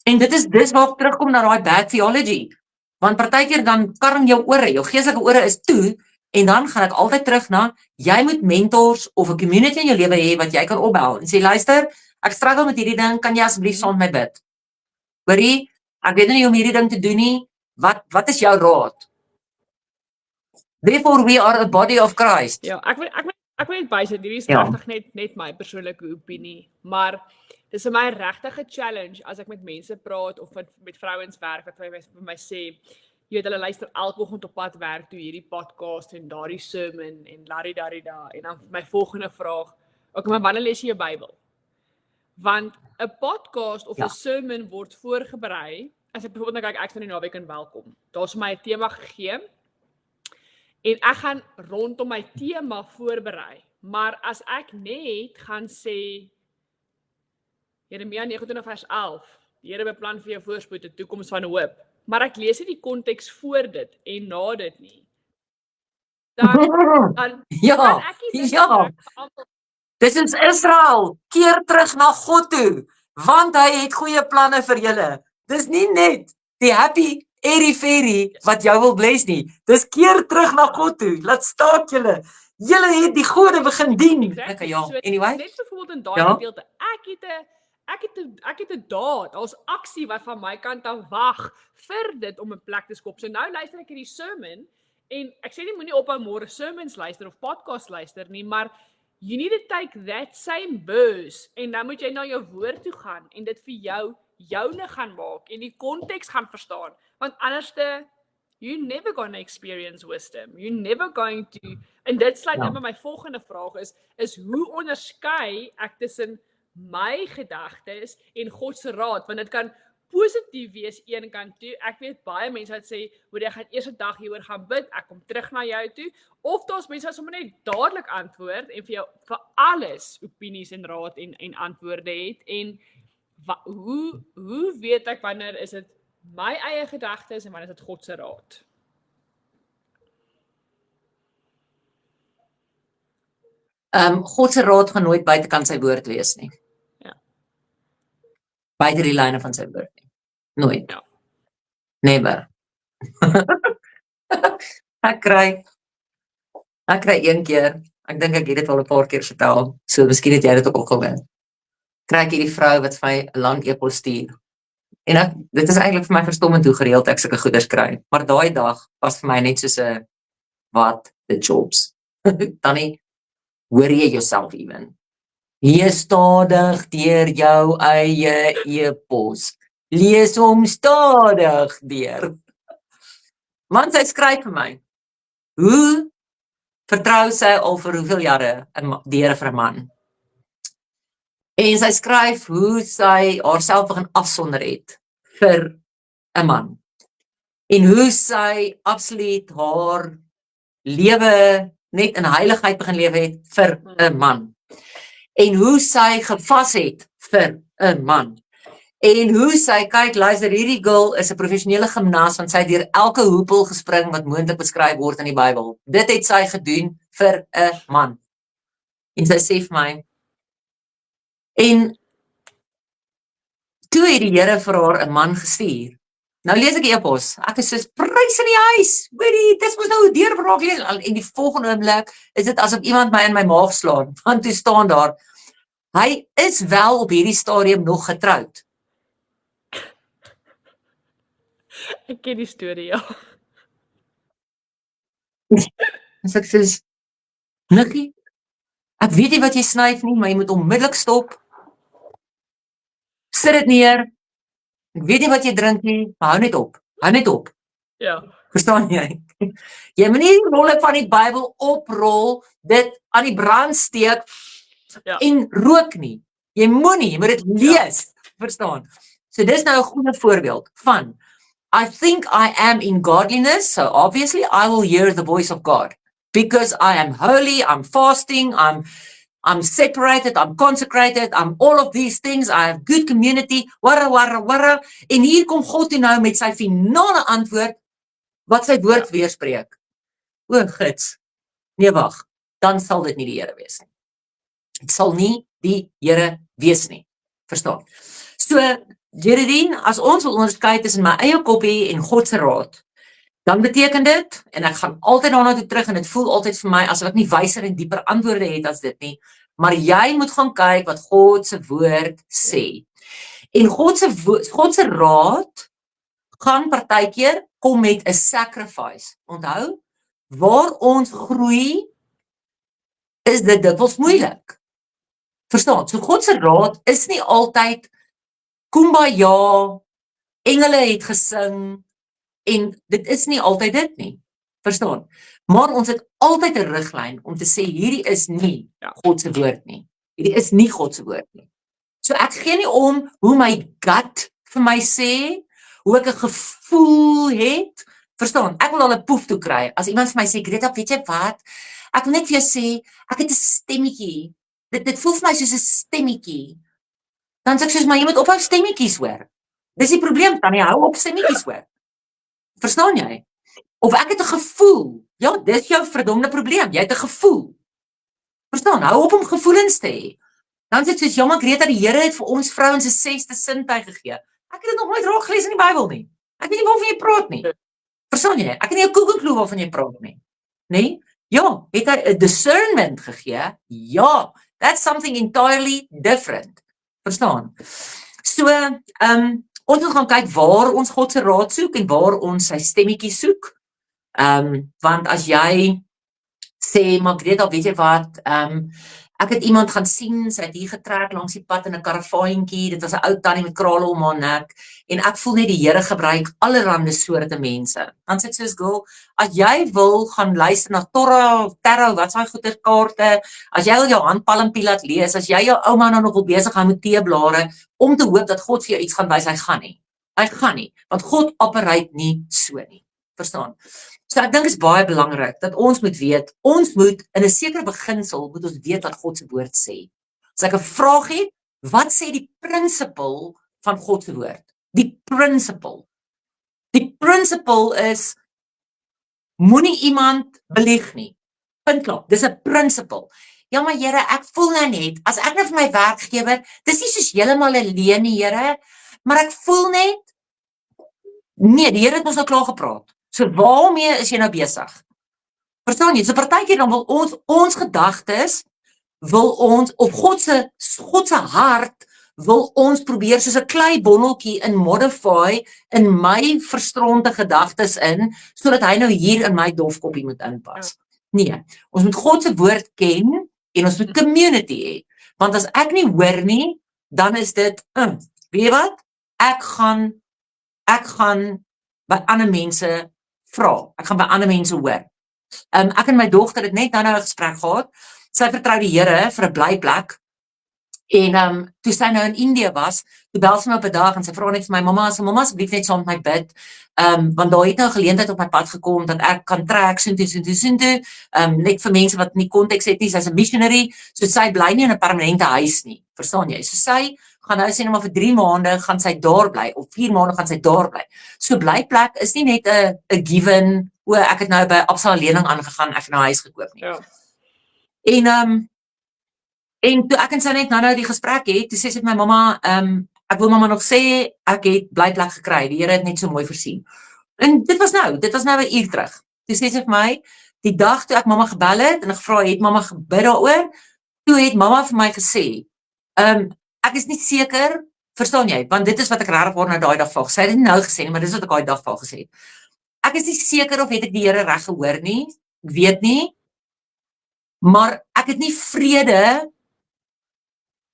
B: En dis waar ek terugkom na daai bad theology. Want partykeer dan karring jou ore, jou geestelike ore is toe, en dan gaan ek altyd terug na, jy moet mentors of 'n community in jou lewe hê wat jy kan opbel, en sê, luister, ek struggle met hierdie ding, kan jy asseblief saam met my bid? Hoorie, ek weet nie hoe om hierdie ding te doen nie, wat is jou raad? Therefore we are a body of Christ.
A: Ja, ek wil net bysit, hierdie is regtig net my persoonlike opinie, maar dis vir my regtig 'n challenge as ek met mense praat of met vrouens werk wat vir my sê, jy weet, hulle luister elke oggend op pad werk toe hierdie podcast en daardie sermon en larry-darry-da, en dan my volgende vraag, okay, maar wanneer lees jy jou Bybel? Want 'n podcast of 'n sermon word voorberei, as ek byvoorbeeld nou kyk, ek van die naweek in Welkom, daar's my 'n tema gegee, en ek gaan rondom my tema voorberei, maar as ek net gaan sê, Jeremia 29 vers 11, die Here beplan vir jou voorspoed, 'n toekoms van hoop, maar ek lees nie die konteks voor dit en na dit nie, dan
B: ja, dis is Israel, keer terug na God toe, want hy het goeie planne vir julle. Dis nie net die happy airy-fairy wat jou wil bless nie, dis keer terug na God toe, laat staak julle het die gode begin dien.
A: Okay,
B: ja,
A: so
B: anyway.
A: Net byvoorbeeld in daai gedeelte, ek het 'n daad, daar's aksie wat van my kant af wag vir dit om 'n plek te skop. So nou luister ek hierdie sermon, en ek sê nie moenie ophou môre sermons luister of podcast luister nie, maar you need to take that same verse, en dan moet jy na jou woord toe gaan, en dit vir joune gaan maak, en die konteks gaan verstaan, want anderste, you're never gonna experience wisdom, you're never going to, en dit sluit in by my volgende vraag is hoe onderskei ek tussen my gedagtes en God se raad, want dit kan positief wees een kant toe. Ek weet baie mense wat sê, hoe jy gaan eers 'n dag hieroor gaan bid, ek kom terug na jou toe, of daar's mense wat sommer net dadelik antwoord en vir jou vir alles opinies en raad en antwoorde het, en hoe weet ek wanneer is dit my eie gedagtes en wanneer is dit God se raad?
B: God se raad gaan nooit buitekant sy woord wees nie. Buite die lyne van sy woord nie. Nooit.
A: Ja.
B: Never. Ek kry een keer, ek dink ek het dit al 'n paar keer vertel, so miskien het jy dit ook al gehoor. Kry ek hierdie vrou wat vir my 'n lang e-pos stuur. En dit is eintlik vir my verstommend hoe gereeld ek sulke goeders kry. Maar daai dag was vir my net soos 'n wat the jobs. Tannie, hoor jy jouself even? Lees stadig deur jou eie e-pos. Lees hom stadig deur. Want sy skryf vir my, hoe vertrou sy al vir hoeveel jare die Here vir 'n man? En sy skryf hoe sy haarself begin afsonder het vir 'n man. En hoe sy absoluut haar lewe net in heiligheid begin lewe het vir 'n man. En hoe sy gevas het vir 'n man. En hoe sy, kyk, luister, hierdie girl is 'n professionele gimnas, want sy het deur elke hoepel gespring wat moontlik beskryf word in die Bybel. Dit het sy gedoen vir 'n man. En sy sê vir my, en toe het die Here vir haar 'n man gestuur. Nou lees ek die e-pos. Ek is soos prys in die huis. Hoorie, dis mos nou deurbraak lees. En die volgende oomblik is dit asof iemand my in my maag slaan. Want toe staan daar, hy is wel op hierdie stadium nog getroud.
A: Ek ken die storie, ja.
B: Dus ek sê, Nikkie, ek weet nie wat jy snyf nie, maar jy moet onmiddellik stop. Sit dit neer. Ek weet nie wat jy drink nie, maar hou net op. Hou net op.
A: Ja.
B: Verstaan jy? Jy moet nie die rolle van die Bybel oprol, dit aan die brand steek en rook nie. Jy moet dit lees. Verstaan? So dis nou 'n goeie voorbeeld van I think I am in godliness, so obviously I will hear the voice of God. Because I am holy, I'm fasting, I'm separated, I'm consecrated, I'm all of these things, I have good community, warra. En hier kom God toe nou met sy finale antwoord, wat sy woord weerspreek. O, gids, nee wag, dan sal dit nie die Here wees nie. Dit sal nie die Here wees nie. Verstaan? So, Geraldine, as ons wil onderskei tussen my eie koppie en God se raad, dan beteken dit, en ek gaan altyd daarna toe terug, en dit voel altyd vir my, asof ek nie wyser en dieper antwoorde het as dit nie, maar jy moet gaan kyk wat God se woord sê. En God se raad gaan partykeer kom met 'n sacrifice. Onthou, waar ons groei, is dit dikwels moeilik. Verstaan? So God se raad is nie altyd kumbaya, engele het gesing, en dit is nie altyd dit nie. Verstaan? Maar ons het altyd 'n riglyn om te sê, hierdie is nie God se woord nie. Hierdie is nie God se woord nie. So ek gee nie om hoe my gut vir my sê, hoe ek 'n gevoel het. Verstaan? Ek wil al 'n poef toe kry. As iemand vir my sê, Greta, weet jy wat? Ek wil net vir jou sê, ek het 'n stemmetjie. Dit voel vir my soos 'n stemmetjie. Dan sê ek soos, maar jy moet ophou stemmetjies hoor. Dis die probleem, Tannie, hou op stemmetjies hoor. Verstaan jy? Of ek het 'n gevoel. Ja, dis jou verdomde probleem. Jy het 'n gevoel. Verstaan? Hou op om gevoelens te hê. Dan sê dit soos, ja, maar Greta, die Here het vir ons vrouens 'n 6de sintuig gegee. Ek het dit nog nooit raak gelees in die Bybel nie. Ek weet nie waarvan jy praat nie. Verstaan jy? Ek het nie 'n koekoeklou waarvan jy praat nie. Nee? Ja, het hy 'n discernment gegee? Ja, that's something entirely different. Verstaan? So, ons moet gaan kyk waar ons God se raad soek en waar ons sy stemmetjie soek. Want as jy sê, maar Greta, weet jy wat, ek het iemand gaan sien, sy het hier getrek langs die pad in 'n karavaantjie, dit was 'n ou tannie met krale om haar nek, en ek voel net die Here gebruik allerlei soorte mense. Dan sê ek soos, girl, as jy wil gaan luister na Torah, Tarot, wat s'daai goeterkaarte, as jy wil jou handpalmpie laat lees, as jy jou ouma nou nog wil besig hou met teeblare, om te hoop dat God vir jou iets gaan wys, hy gaan nie. Hy gaan nie, want God operate nie so nie. Verstaan? So ek dink is baie belangrik dat ons moet weet, ons moet in 'n sekere beginsel moet ons weet wat God se woord sê. As ek 'n vraag het, wat sê die prinsipel van God se woord? Die prinsipel. Die prinsipel is moenie iemand belieg nie. Punt klaar. Dis 'n prinsipel. Ja, maar Here, ek voel nou net, as ek nou vir my werkgewer, dis nie soos heeltemal 'n leuen nie, Here, maar ek voel net, nee, die Here het ons nou klaar gepraat. So waarmee is jy nou besig? Verstaan jy? So partykeer dan wil ons gedagtes, wil ons op God se hart wil ons probeer soos 'n klei bonneltjie in modify in my verstronde gedagtes in, sodat hy nou hier in my dofkoppie moet inpas. Nee, ons moet God se woord ken en ons moet community hê. Want as ek nie hoor nie, dan is dit, weet jy wat? Ek gaan by ander mense vra. Ek gaan by ander mense hoor. Ek en my dogter het net nou 'n gesprek gehad. Sy vertrou die Here vir 'n blyplek. En toe sy nou in Indië was, toe bel sy my op 'n dag en sy vra net vir my, mamma asseblief net saam met my bid, want daar het nou 'n geleentheid op my pad gekom dat ek kan trek soontoe, net vir mense wat nie konteks het nie, sy's 'n missionary, so sy bly nie in 'n permanente huis nie, verstaan jy? So sy gaan nou sê net maar vir 3 maande gaan sy daar bly, of 4 maande gaan sy daar bly. So blyplek is nie net 'n given, ek het nou by Absa lening aangegaan, ek het nou 'n huis gekoop nie. Ja. En toe ek en sy net nou die gesprek het, toe sê sy vir my, mamma, ek wil mamma nog sê, ek het blyplek gekry, die Here het net so mooi voorsien. En dit was nou 'n uur terug. Toe sê sy vir my, die dag toe ek mamma gebel het, en ek gevra, het mamma gebid daaroor, toe het mamma vir my gesê, ek is nie seker, verstaan jy, want dit is wat ek regtig waar nou daai dag val, sy het dit nou gesê nie, maar dit is wat ek daai dag val gesê het. Ek is nie seker of het ek die Here reg gehoor nie, ek weet nie, maar ek het nie vrede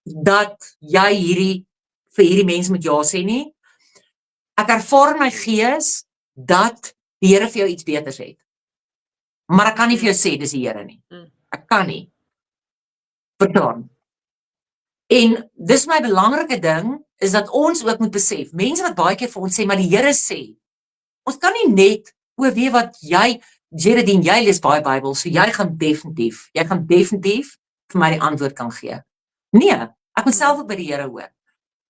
B: dat jy vir hierdie mens moet ja sê nie. Ek ervaar in my gees dat die Here vir jou iets beters het. Maar ek kan nie vir jou sê dis die Here nie. Ek kan nie. Verstaan. En dis my belangrike ding is dat ons ook moet besef, mense wat baie keer vir ons sê, maar die Here sê. Ons kan nie net, weet wat Geraldine, jy lees baie Bybel, so jy gaan definitief vir my die antwoord kan gee. Nee, ek moet self ook by die Here hoor.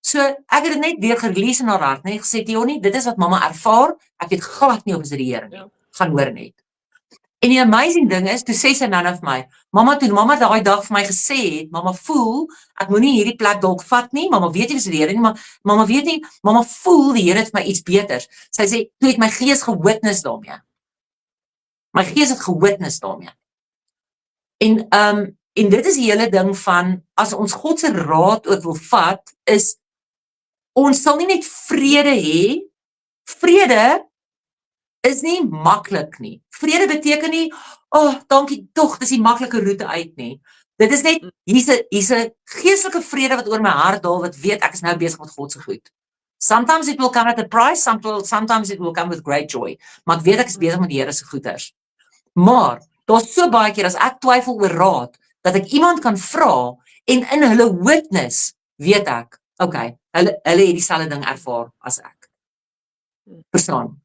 B: So, ek het dit net weer gelees in haar hart, net gesê, Theonie, dit is wat mamma ervaar, ek weet glad nie of is die Here nie, gaan hoor net. En die amazing ding is, toe sê sy nou vir my, mamma, toe mamma daai dag vir my gesê het, mamma voel, ek moet nie hierdie plek dalk vat nie, mamma weet nie of is die Here nie, maar mamma weet nie, mamma voel, die Here het vir my iets beters. Sy sê, toe het my gees gewitness daarmee. My gees het gewitness daarmee. En dit is die hele ding van, as ons God se raad ook wil vat, is, ons sal nie net vrede hê, vrede is nie maklik nie. Vrede beteken nie, dankie tog, dis die maklike roete uit nie. Dit is net, hier's 'n geestelike vrede wat oor my hart daal, wat weet ek is nou besig met God se goed. Sometimes it will come at a price, sometimes it will come with great joy. Maar ek weet ek is besig met die Here se goeders. Maar, daar's so baie keer as ek twyfel oor raad, dat ek iemand kan vra, en in hulle witness, weet ek, okay, hulle het dieselfde ding ervaar as ek. Verstaan?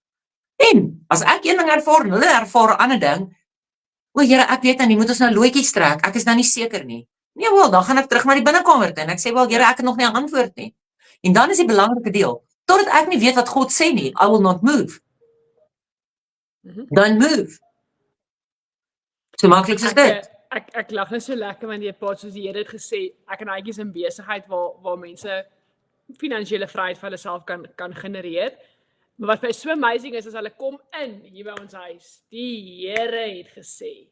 B: En, as ek een ding ervaar, en hulle ervaar 'n ander ding, Here, ek weet nie, moet ons nou loetjies trek, ek is nou nie seker nie. Nee, wel, dan gaan ek terug na die binnekamer toe, en ek sê, wel, Here, ek het nog nie 'n antwoord nie. En dan is die belangrike deel, totdat ek nie weet wat God sê nie, I will not move. Don't move. So maklik is dit.
A: Ek lag net so lekker want jy praat soos die Here het gesê, ek en Aitjie is in besigheid waar mense finansiële vryheid vir hulle self kan genereer. Maar wat vir so amazing is, as hulle kom in hier by ons huis, die Here het gesê,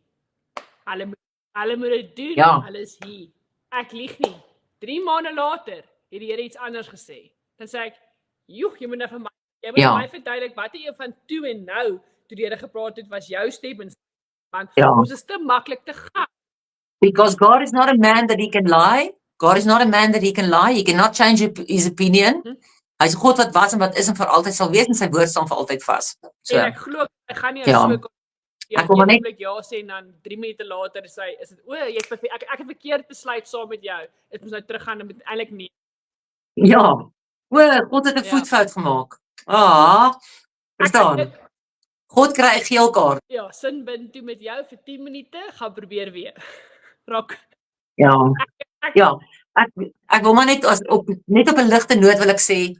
A: hulle moet dit doen, hulle is hier. Ek lieg nie. 3 maande later het die Here iets anders gesê. Dan sê ek, jy moet nou vir my, jy moet my verduidelik, wat jy van toe en nou, toe die Here gepraat het, was jou stem en want ons is te maklik te gaan.
B: Because God is not a man that he can lie. God is not a man that he can lie. He cannot change his opinion. Hy is God wat was en wat is en vir altyd sal wees en sy woord staan vir altyd vas.
A: So, en ek glo, ek gaan nie so ek wil net ja sê en dan 3 minute later is dit ek het verkeerd besluit saam met jou. Ek moet nou teruggaan en eintlik nie.
B: Ja. God het 'n voetfout gemaak. Verstaan. God kry 'n geel kaart.
A: Ja, sin bin toe met jou vir 10 minute, gaan probeer weer. Raak.
B: Ja. Ek wil maar net op 'n ligte noot wil ek sê,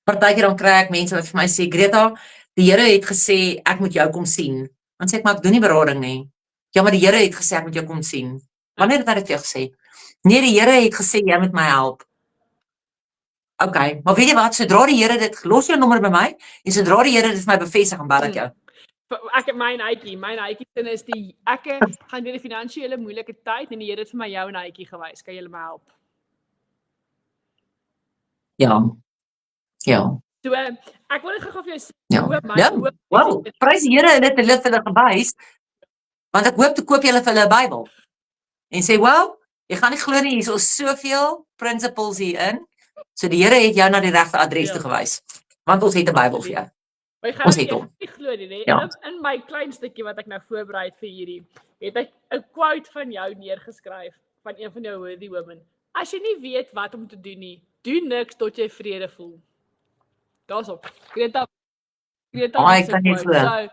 B: partykeer dan kry ek mense wat vir my sê, Greta, die Here het gesê ek moet jou kom sien. Dan sê ek, maar ek doen nie berading nie. Ja, maar die Here het gesê ek moet jou kom sien. Wanneer het hy dit vir jou gesê? Nee, die Here het gesê jy moet my help. Okay, maar weet jy wat, sodra die Here dit, los jou nommer by my, en sodra die Here dit vir my bevestig, dan bel ek jou.
A: Ek het my Aitjie sin is ek gaan deur die finansiële moeilike tyd, en die Here het vir my jou en Aitjie gewys, kan julle my help?
B: Ja.
A: So, ek wil net gou vir jou sê,
B: wow, prys die Here, dit het hulle gewys, want ek hoop te koop julle vir hulle 'n Bybel. en sê, "Wel, jy gaan nie glo nie, hier is soveel principles hierin. So die Here het jou na die regte adres toe gewys. Want ons het 'n Bybel vir jou.
A: Maar jy gaan
B: Ons het
A: nie
B: hom.
A: glo nie,
B: Ja.
A: In my klein stukkie wat ek nou voorberei het vir hierdie, het ek 'n quote van jou neergeskryf van een van jou worthy women. As jy nie weet wat om te doen nie, doen niks tot jy vrede voel. Daar's op. Greta
B: Ek kan nie glo.
A: So,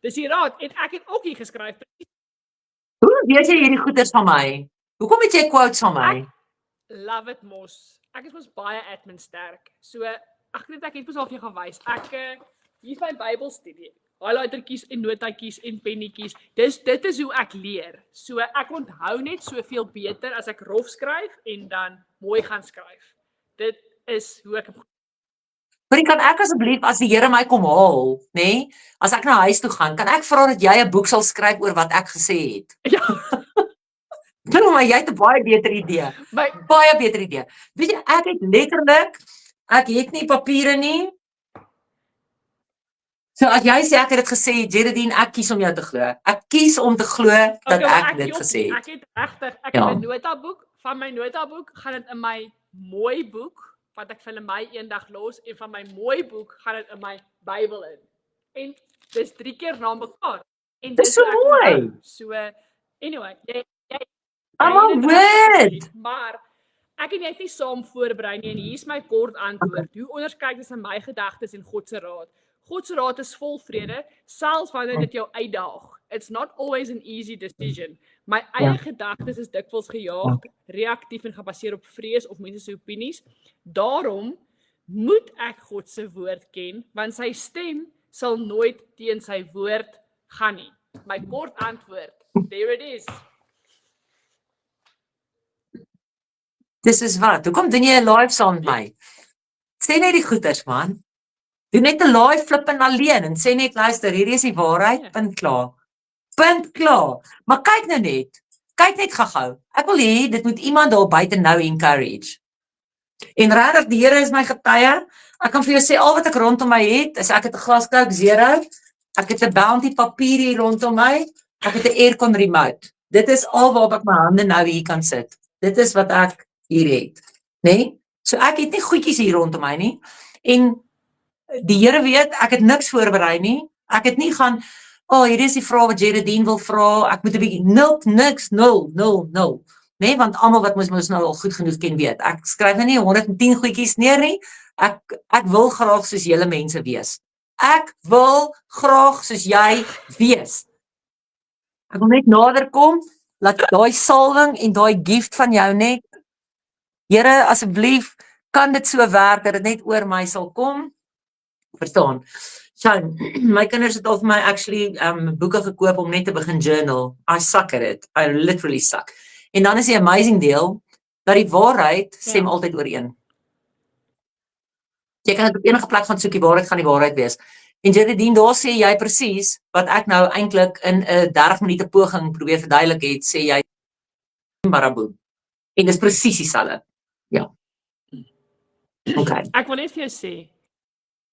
A: dis die raad en ek het ook hier geskryf.
B: Hoe weet jy hierdie goeders van my? Hoekom het jy quotes van my?
A: Love it mos. Ek is mos baie admin sterk. So ek het mos al vir jou gewys. Hier is my Bybelstudie. Highlightertjies en notaatjies en pennetjies. Dit is hoe ek leer. So ek onthou net soveel beter as ek rof skryf en dan mooi gaan skryf. Dit is hoe ek
B: Maar kan ek asseblief as die Here my kom haal, nê? Nee, as ek na huis toe gaan, kan ek vra dat jy 'n boek sal skryf oor wat ek gesê het?
A: Ja.
B: Nou maar jy het 'n baie beter idee. Baie beter idee. Weet jy, ek het letterlik ek het nie papiere nie. So as jy sê ek het dit gesê, Geraldine, ek kies om jou te glo. Ek kies om te glo dat ek dit gesê het.
A: Ek het regtig, ek het 'n notaboek, van my notaboek gaan dit in my mooi boek wat ek vir my eendag los en van my mooi boek gaan dit in my Bybel in. En dis 3 keer na mekaar. En
B: dis so mooi.
A: So anyway, jy maar ek en jy het nie saam voorberei nie en hier is my kort antwoord. Hoe onderskei tussen my gedagtes en God se raad? God se raad is vol vrede, selfs wanneer dit jou uitdaag. It's not always an easy decision. My eie gedagtes is dikwels gejaag, reaktief en gebaseer op vrees of mense se opinies. Daarom moet ek God se woord ken, want sy stem sal nooit teen sy woord gaan nie. My kort antwoord, there it is.
B: Dis is wat. Hoekom doen jy 'n live saam met my? Sê net die goeters, man. Doen net 'n live flippin alleen en sê net luister, hierdie is die waarheid, punt klaar. Punt klaar. Maar kyk nou net. Kyk net gou-gou. Ek wil hê dit moet iemand daar buite nou encourage. En regtig die Here is my getuie. Ek kan vir jou sê al wat ek rondom my het, is ek het 'n glas Coke Zero, ek het 'n Bounty papier hier rondom my, ek het 'n aircon remote. Dit is al waarop ek my hande nou hier kan sit. Dit is wat ek hier het, nê? Nee? So ek het nie goedjies hier rondom my nie. En die Here weet, ek het niks voorberei nie. Ek het nie gaan, hierdie is die vraag wat Geraldine wil vra. Ek moet 'n bietjie niks, nul. Nee, want almal wat mos nou al goed genoeg ken weet. Ek skryf nou nie 110 goedjies neer nie. Ek wil graag soos julle mense wees. Ek wil graag soos jy wees. Ek wil net nader kom, laat daai salwing en daai gift van jou net, Here, asseblief, kan dit so werk dat dit net oor my sal kom? Verstaan? So, my kinders het al vir my actually boeke gekoop om net te begin journal. I suck at it. I literally suck. En dan is die amazing deel, dat die waarheid stem altyd ooreen. Jy kan dit op enige plek gaan soek, die waarheid gaan die waarheid wees. En Geraldine, daar sê jy presies, wat ek nou eintlik in 'n 30 minute poging probeer verduidelik het, sê jy, baraboom. En dis presies dieselfde. Ja. Okay.
A: Ek wil net vir jou sê,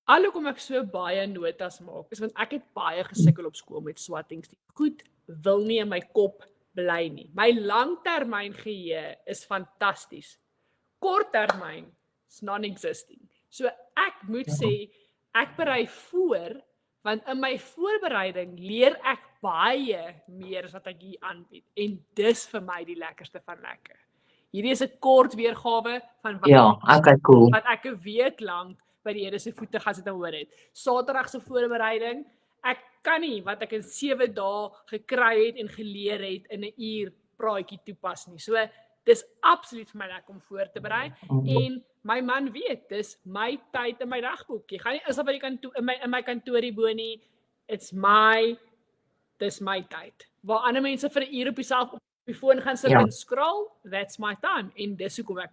A: hoekom ek so baie notas maak, is want ek het baie gesukkel op skool met swattings. Goed wil nie in my kop bly nie. My langtermyn geheue is fantasties. Korttermyn is non-existing. So ek moet sê, ek berei voor, want in my voorbereiding leer ek baie meer as wat ek hier aanbied. En dis vir my die lekkerste van lekker. Hierdie is 'n kort weergawe van wat ek 'n week lank by die Here se voete gaan sit en hoor het. Saterdag se voorbereiding, ek kan nie wat ek in 7 dae gekry het en geleer het in 'n uur praatjie toepas nie. So dis absoluut vir my lekker om voor te berei en my man weet, dis my tyd in my dagboek. Jy gaan nie is op by die kantoor in my kantoorie bo nie. Dis my tyd. Waar ander mense vir 'n uur op jouself op die foon gaan sit en scroll, that's my time. En dis hoekom ek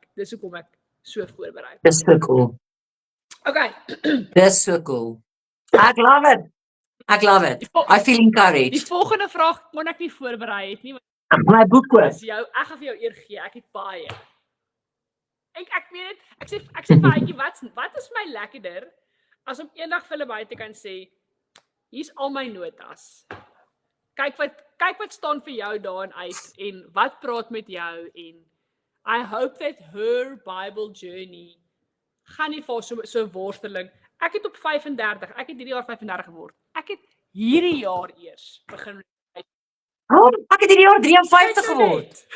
A: so voorberei.
B: Dis so cool.
A: Okay.
B: Dis so cool. I love it. I feel encouraged.
A: Die volgende vraag kon ek nie voorberei het nie.
B: My boek koop.
A: Ek gaan vir jou eer gee. Ek het baie. Ek weet dit. Ek sê vir Aitjie, wat is my lekkerder as om eendag vir hulle buite kan sê, hier's al my notas. kyk wat staan vir jou daarin uit en wat praat met jou en I hope that her Bible journey gaan nie vir so worsteling. Ek het op 35, ek het hierdie jaar 35 geword. Ek het hierdie jaar eers begin.
B: Oh, ek het hierdie jaar 53 geword.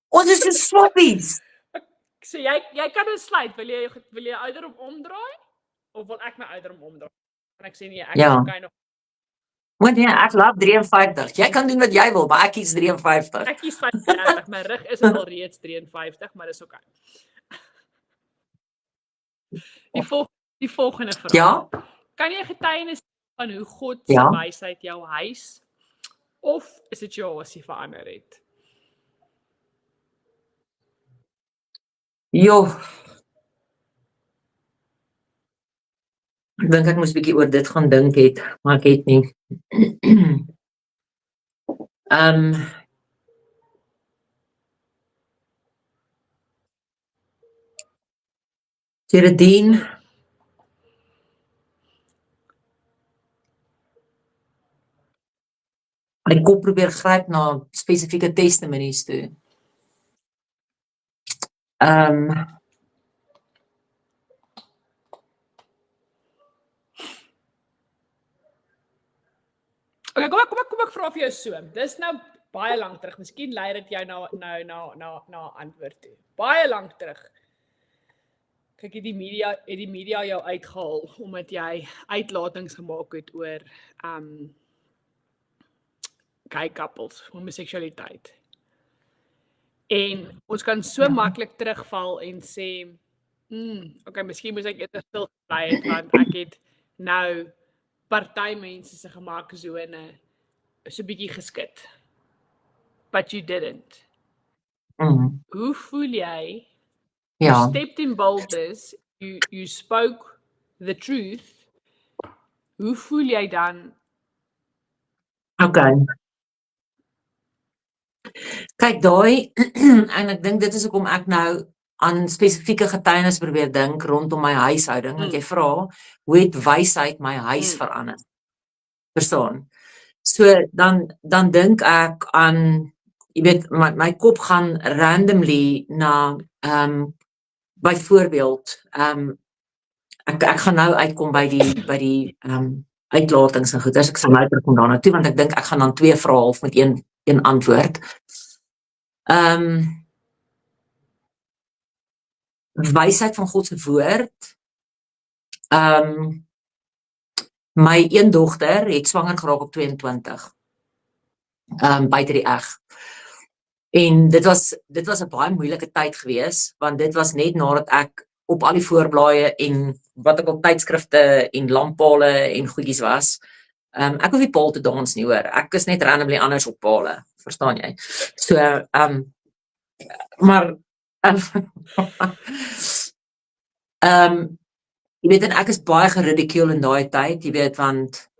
B: Ons is so swappies.
A: So jy kan dit sluit. Wil jy ouderdom omdraai of wil ek my ouderdom omdraai? En ek sê nee, ek is okay nog.
B: Want ja, ek laat 53. Jy kan doen wat jy wil, maar ek kies 53.
A: Ek kies 35. My rug is al reeds 53, maar dis okay. Die volgende vraag.
B: Ja?
A: Kan jy getuienis van hoe God se wysheid jou huis of 'n situasie verander het?
B: Jo. Ek dink ek moes 'n bietjie oor dit gaan dink het, maar ek het nie. Geraldine, my kop probeer gryp na spesifieke testimonies toe.
A: Okay, kom ek vra vir jou so. Dis nou baie lank terug. Miskien lei dit jou na 'n antwoord toe. Baie lank terug. Kyk, het die media jou uitgehaal omdat jy uitlatings gemaak het oor gay couples, homoseksualiteit. En ons kan so maklik terugval en sê, okay, miskien moes ek eerder stil gebly het want ek het nou party mense se gemaaksone so 'n bietjie geskit. But you didn't. Hoe voel jy?
B: Ja.
A: You stepped in boldness, you spoke the truth. Hoe voel jy dan?
B: Okay. Kyk daai en ek dink dit is hoekom ek nou aan spesifieke getuienis probeer dink rondom my huishouding. Want jy vra, hoe het wysheid my huis verander? Verstaan? So dan dink ek aan, jy weet, my kop gaan randomly na byvoorbeeld ek gaan nou uitkom by die uitlatings en goed. As ek sal nou kom daarna toe want ek dink ek gaan dan 2 vrae half met een antwoord. Wysheid van God se woord. My een dogter het swanger geraak op 22. Buite die eg. En dit was 'n baie moeilike tyd gewees, want dit was net nadat ek op al die voorblaaie en wat ek op tydskrifte en lamppale en goedjies was. Ek hoef nie paal te dans nie hoor. Ek is net randomly anders op pale, verstaan jy? So maar jy weet, en ek is baie geridicule in daai tyd, jy weet, want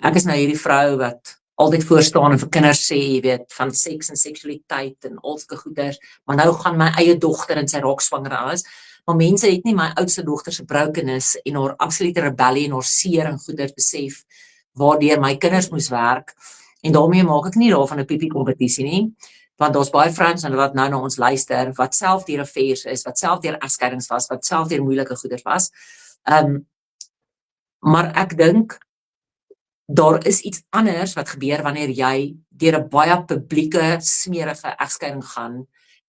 B: ek is nou hierdie vrou wat altyd voor staan en vir kinders sê, jy weet, van seks en seksualiteit en al sulke goeders, maar nou gaan my eie dogter en sy raak swanger alles, maar mense het nie my oudste dogter se brokenness en haar absolute rebellie en haar seer en goeders besef, waardeur my kinders moes werk, en daarmee maak ek nie daarvan 'n piepie kompetisie nie, want daar's baie vrouens wat nou na ons luister, wat self deur affairs is, wat self deur egskeidings was, wat self deur moeilike goeders was, maar ek dink, daar is iets anders wat gebeur wanneer jy deur 'n baie publieke, smerige egskeiding gaan,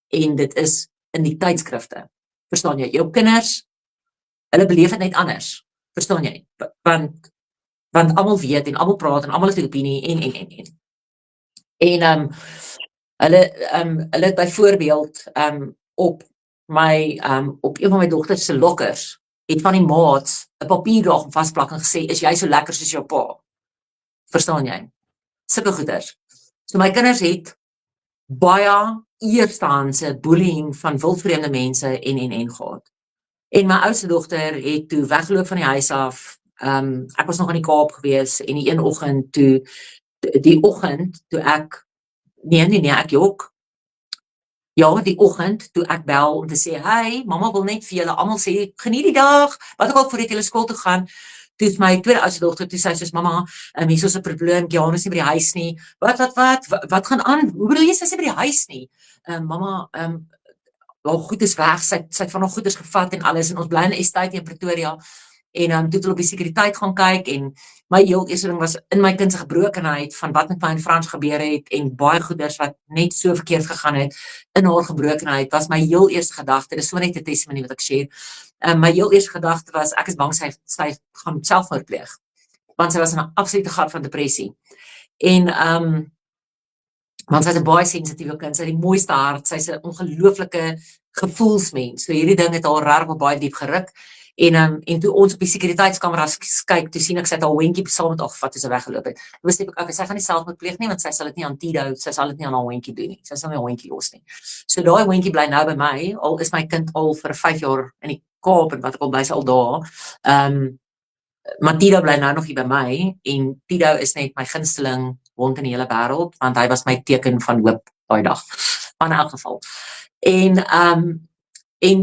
B: en dit is in die tydskrifte. Verstaan jy? Jou kinders, hulle beleef dit net anders. Verstaan jy? Want almal weet en almal praat en almal het 'n opinie en hulle het byvoorbeeld op een van my dogters se lokkers het van die maats 'n papierdag vasplak en gesê, is jy so lekker soos jou pa? Verstaan jy? Sulke goeders. So my kinders het baie eerstehandse bullying van wildvreemde mense en gehad. En my oudste dogter het toe weggeloop van die huis af. Ek was nog in die Kaap gewees en die een oggend toe ek ek jok. Ja, die oggend toe ek bel om te sê, hey, mamma wil net vir julle almal sê, geniet die dag, wat ook al voordat julle skool toe gaan. toe is my tweede oudste dogter, toe sy soos, mamma, hier is 'n probleem, Giaan is nie by die huis nie. Wat gaan aan? Hoe bedoel jy, sy is nie by die huis nie? Mamma, haar goed is weg, sy het van haar goeders gevat en alles, en ons bly in 'n estate in Pretoria, en toe het hulle op die sekuriteit gaan kyk, en my heel eerste ding was in my kind se gebrokenheid, van wat met my en Frans gebeur het, en baie goeders wat net so verkeerd gegaan het, in haar gebrokenheid, was my heel eerste gedagte, dis so net 'n testimony wat ek share, my heel eerste gedagte was, ek is bang sy gaan selfmoord pleeg, want sy was in 'n absolute gat van depressie, en want sy is 'n baie sensitiewe kind, sy het die mooiste hart, sy is 'n ongelooflike gevoelsmens, so hierdie ding het haar regtig baie diep geruk, en toe ons op die sekuriteitskameras kyk, toe sien ek sy het haar hondjie saam met haar gevat toe sy weggeloop het. Toe besef ek, okay, sy gaan nie selfmoord pleeg nie, want sy sal dit nie aan Tito, sy sal dit nie aan haar hondjie doen nie, sy sal nie haar hondjie los nie. So daai hondjie bly nou by my, al is my kind al vir 5 jaar in die Kaap, en wat ek al bly sy al daar, maar Tito bly nou nog hier by my, en Tito is net my gunsteling hond in die hele wêreld, want hy was my teken van hoop daai dag, maar in elk geval. En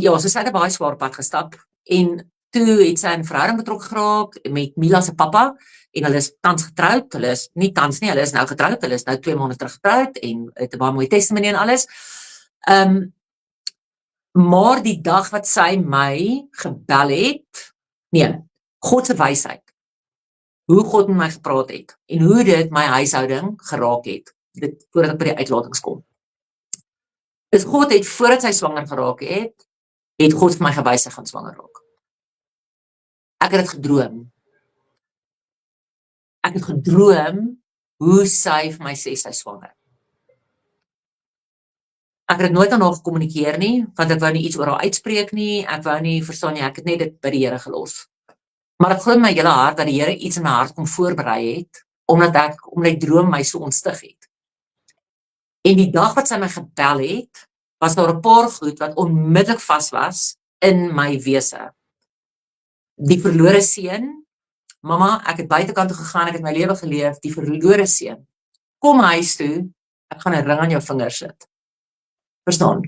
B: ja, so sy het 'n baie swaar pad gestap, en toe het sy 'n verhouding betrokke geraak met Mila se pappa, en hulle is tans getroud, hulle is nou getroud, hulle is nou 2 maande terug getroud, en het 'n baie mooi testimony en alles. Maar die dag wat sy my gebel het, God se wysheid, hoe God met my gepraat het, en hoe dit my huishouding geraak het, dit voordat ek by die uitlatings kom. Dus God het, voordat sy swanger geraak het God vir my gewys sy gaan swanger raak. Ek het dit gedroom. Ek het gedroom hoe sy vir my sê sy swanger. Ek het dit nooit aan haar gekommunikeer nie, want ek wou nie iets oor haar uitspreek nie, ek wou nie, verstaan nie, ek het net dit by die Here gelos. Maar ek glo in my hele hart dat die Here iets in my hart kom voorberei het, omdat die droom my so ontstig het. En die dag wat sy my gebel het, was daar 'n paar goed wat onmiddellik vas was in my wese. Die verlore seun, mamma, ek het buitekant toe gegaan, ek het my lewe geleef, die verlore seun, kom huis toe, ek gaan 'n ring aan jou vinger sit. Verstaan?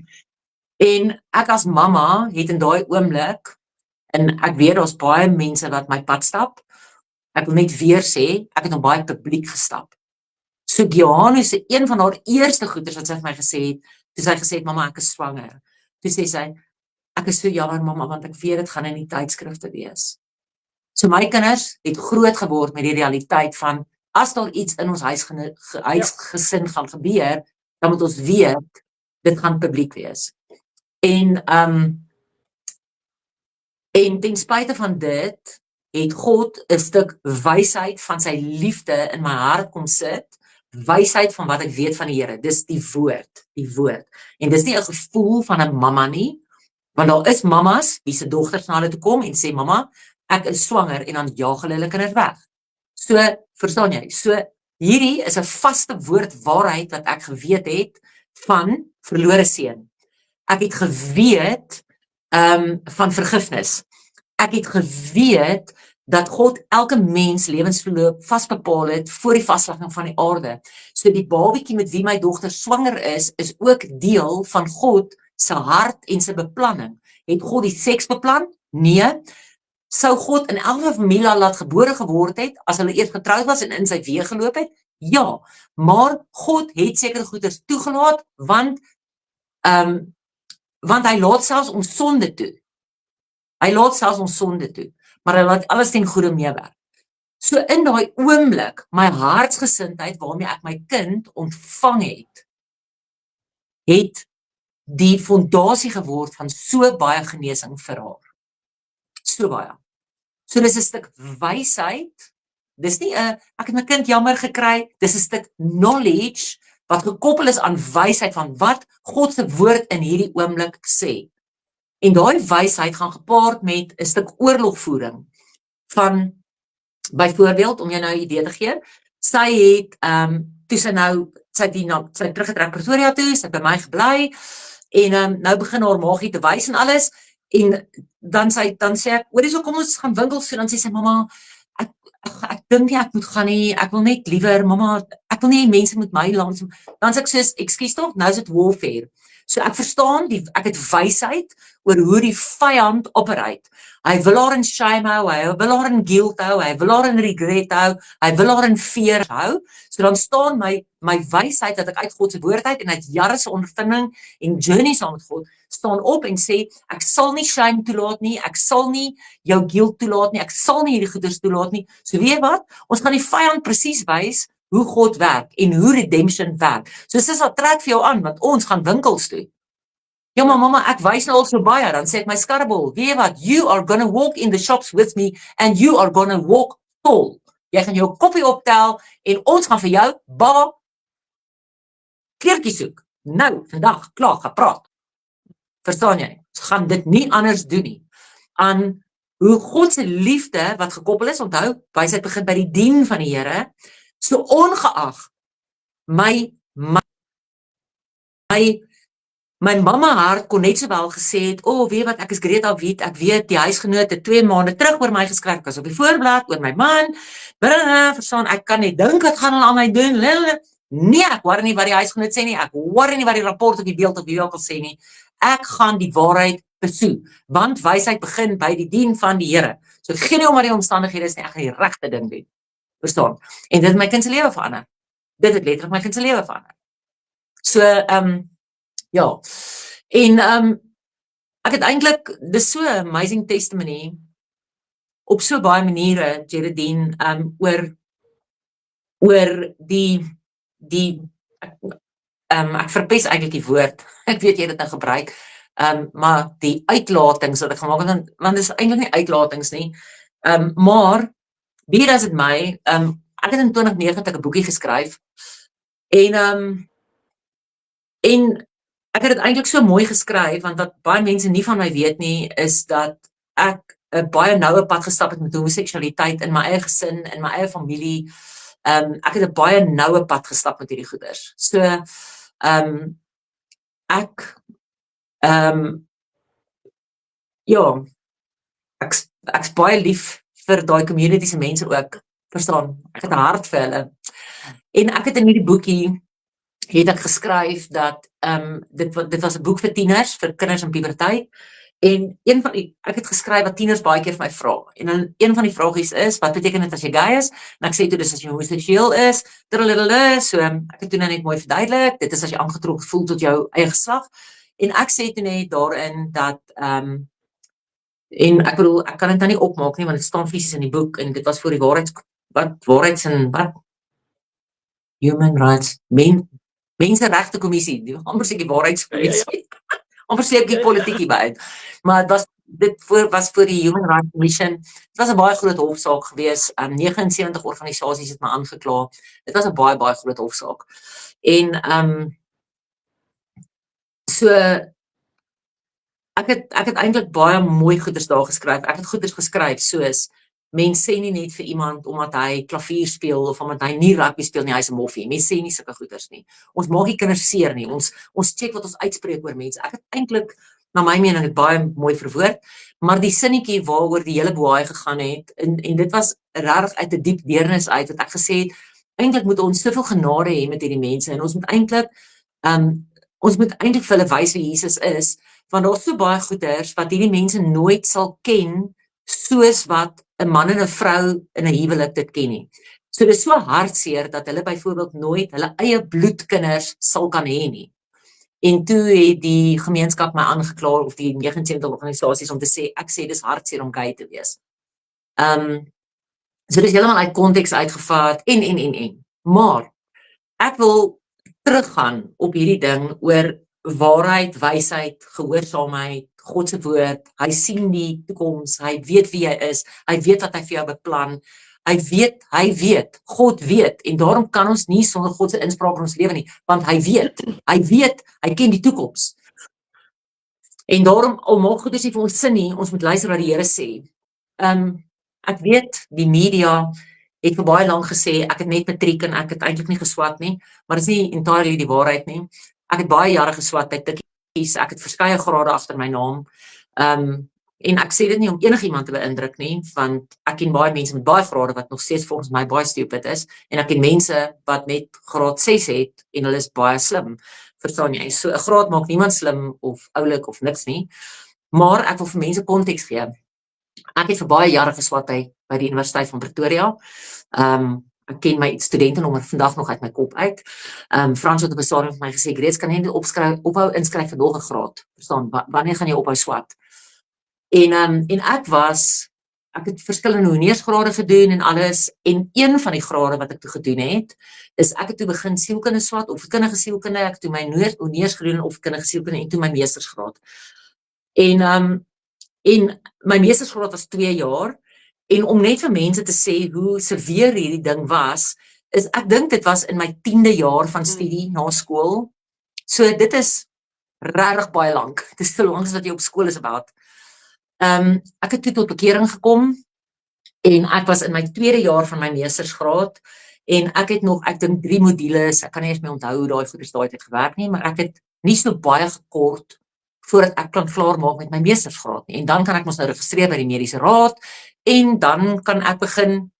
B: En ek as mamma het in daai oomblik, en ek weet daar's baie mense wat my pad stap, ek wil net weer sê, ek het hom baie publiek gestap. So Giaan se een van haar eerste goeders wat sy vir my gesê het, toe sy gesê het, mamma, ek is swanger. Toe sê sy, ek is so jammer, mamma, want ek weet dit gaan in die tydskrifte wees. So my kinders het groot geword met die realiteit van, as daar iets in ons huisgesin gaan gebeur, dan moet ons weet, dit gaan publiek wees. En ten spyte van dit, het God 'n stuk wysheid van sy liefde in my hart kom sit, wysheid van wat ek weet van die Here, dis die woord. En dis nie 'n gevoel van 'n mamma nie, want daar is mammas, wie se dogters na hulle toe kom en sê, mamma, ek is swanger, en dan jaag hulle kinders weg. So, verstaan jy, so hierdie is 'n vaste woord waarheid wat ek geweet het van verlore seun. Ek het geweet van vergifnis. Ek het geweet dat God elke mens lewensverloop vasbepaal het voor die vaslegging van die aarde. So die babietjie met wie my dogter swanger is ook deel van God se hart en sy beplanning. Het God die seks beplan? Nee. Sou God in elke familie laat gebore geword het, as hulle eers getroud was en in sy weë geloop het? Ja, maar God het sekere goeders toegelaat, want hy laat selfs ons sonde toe. Maar hy laat alles ten goeie meewerk. So in daai oomblik, my hartsgesindheid waarmee ek my kind ontvang het die fondasie geword van so baie genesing vir haar. So baie. So dis 'n stuk wysheid, dis nie ek het my kind jammer gekry, dis 'n stuk knowledge, wat gekoppel is aan wysheid van wat God se woord in hierdie oomblik sê. En daai wysheid gaan gepaard met 'n stuk oorlogvoering van, byvoorbeeld, om jou nou 'n idee te gee, sy het, toe sy het teruggetrek Pretoria toe, sy het by my gebly, en nou begin haar maagie te wys en alles, en dan sê ek, hoorie, so kom ons gaan winkel, so dan sê sy, mamma, ek dink nie ek moet gaan nie, ek wil net liewer, mamma, ek wil nie mense met my langs, dan sê ek soos, ekskuus tog, nou is dit warfare. So ek verstaan, ek het wysheid oor hoe die vyand operate. Hy wil haar in shame hou, hy wil haar in guilt hou, hy wil haar in regret hou, hy wil haar in fear hou. So dan staan my wysheid dat ek uit God se woord uit en uit jare se ondervinding en journey saam met God staan op en sê ek sal nie shame toelaat nie, ek sal nie jou guilt toelaat nie, ek sal nie hierdie goeders toelaat nie. So weet jy wat? Ons gaan die vyand presies wys hoe God werk en hoe redemption werk. So dis wat trek vir jou aan want ons gaan winkels toe. Ja, maar mamma, ek wys nou al so baie, dan sê ek my skarrebol, weet jy wat, you are gonna walk in the shops with me and you are gonna walk tall. Jy gaan jou koppie optel en ons gaan vir jou baba kleertjies soek. Nou, vandag, klaar, gepraat. Verstaan jy? Ons gaan dit nie anders doen nie. Aan hoe God se liefde wat gekoppel is, onthou, wysheid begin by die dien van die Here, so ongeag my mamma hart kon net sowel gesê het, weet wat, ek is Greta Wit, ek weet die huisgenoot het 2 maande terug oor my geskryf, ek was op die voorblad oor my man, verstaan, ek kan net dink wat gaan hulle aan my doen, nee, ek hoor nie wat die huisgenoot sê nie, ek hoor nie wat die rapport of die beeld of wie ook al sê nie, ek gaan die waarheid pursue, want wysheid begin by die dien van die Here, so geen nie om wat die omstandighede is nie, ek gaan die regte ding doen, verstaan, en dit het my kind se lewe verander, dit het letterlik my kind se lewe verander, so, ja, en ek het eintlik, dis so amazing testimony, op so baie maniere, Geraldine, oor ek verpes eintlik die woord, ek weet jy het dit nou gebruik, maar die uitlatings wat ek gemaak het, want dit is eintlik nie uitlatings nie, maar, wie is dit my, ek het in 2019 'n boekie geskryf, en ek het dit eintlik so mooi geskryf, want wat baie mense nie van my weet nie, is dat ek 'n baie noue pad gestap het met homoseksualiteit in my eie gesin, in my eie familie, ek het 'n baie noue pad gestap met hierdie goeders. So, ja, ek's baie lief vir daai community se mense ook, verstaan, ek het 'n hart vir hulle, en ek het in hierdie boekie, het ek geskryf dat, dit was 'n boek vir tieners, vir kinders in puberteit, en ek het geskryf wat tieners baie keer vir my vra, en dan een van die vragies is, wat beteken dit as jy gay is, en ek sê toe, dis as jy homoseksueel is, so, ek het toe net mooi verduidelik, dit is as jy aangetrok voel tot jou eie geslag, en ek sê toe net daarin, dat, en ek bedoel, ek kan dit nou nie opmaak nie, want dit staan fisies in die boek, en dit was voor die Human Rights, Mensenregte Kommissie, amper sê die waarheidskommissie, amper sê ek die politiekie by uit, maar dit was voor die Human Rights Commission, dit was 'n baie groot hofsaak gewees, 79 organisasies het my aangekla, dit was 'n baie groot hofsaak, en so, ek het eintlik baie mooi goeders daar geskryf, ek het goeders geskryf soos, mens sê nie net vir iemand omdat hy klavier speel of omdat hy nie rugby speel nie, hy is 'n moffie. Mens sê nie sulke goeders nie. Ons maak nie kinders seer nie. Ons check wat ons uitspreek oor mense. Ek het eintlik, na my mening, dit baie mooi verwoord, maar die sinnetjie waaroor die hele boei gegaan het, en dit was regtig uit 'n diep deernis uit, wat ek gesê het, eintlik moet ons soveel genade hê met hierdie mense, en ons moet eintlik vir hulle wys wie Jesus is, want daar's so baie goeders wat hierdie mense nooit sal ken, soos wat 'n man en 'n vrou in 'n huwelik dit ken nie. So dit is so hartseer dat hulle byvoorbeeld nooit hulle eie bloedkinders sal kan hê nie. En toe het die gemeenskap my aangekla, of die 79 organisasies, om te sê, ek sê dis hartseer om gay te wees. So dit is heeltemal uit konteks uitgevaat, en. Maar, ek wil teruggaan op hierdie ding oor waarheid, wysheid, gehoorsaamheid, God se woord, hy sien die toekoms, hy weet wie hy is, hy weet wat hy vir jou beplan, hy weet, God weet, en daarom kan ons nie sonder God se inspraak in ons lewe nie, want hy weet, hy ken die toekoms. En daarom, al maak goeders nie vir ons sin nie, ons moet luister wat die Here sê. Ek weet, die media het vir baie lank gesê, ek het net matriek en ek het eintlik nie geswat nie, maar dit is nie entirely die waarheid nie. Ek het baie jare geswat by tikkies, ek het verskeie grade agter my naam, en ek sê dit nie om enigiemand te beïndruk nie, want ek ken baie mense met baie grade wat nog steeds volgens my baie stupid is, en ek ken mense wat net graad 6 het, en hulle is baie slim, verstaan jy? So 'n graad maak niemand slim of oulik of niks nie. Maar ek wil vir mense konteks gee. Ek het vir baie jare geswat by die Universiteit van Pretoria. Ek ken my studentenommer vandag nog uit my kop uit. Frans het op 'n stadium vir my gesê, "Greets, kan jy net ophou inskryf vir nog 'n graad?" Verstaan, wanneer gaan jy ophou swat? En ek het verskillende honeursgrade gedoen en alles, en een van die grade wat ek toe gedoen het, is ek het toe begin sielkunde swat, opvoedkundige sielkunde, ek het toe my honeurs gedoen in opvoedkundige sielkunde en toe my meestersgraad. En my meestersgraad was 2 jaar, en om net vir mense te sê hoe seveer hierdie ding was, is ek dink dit was in my 10de jaar van studie na skool. So dit is regtig baie lank. Dit is te lank as wat jy op skool is about. Ek het toe tot bekering gekom, en ek was in my 2de jaar van my meestersgraad, en ek het nog, ek dink 3 modules, ek kan nie eens meer onthou hoe daai goeders daai tyd gewerk nie, maar ek het nie so baie gekort voordat ek kan klaar maak met my meestersgraad nie. En dan kan ek mos nou registreer by die mediese raad, en dan kan ek begin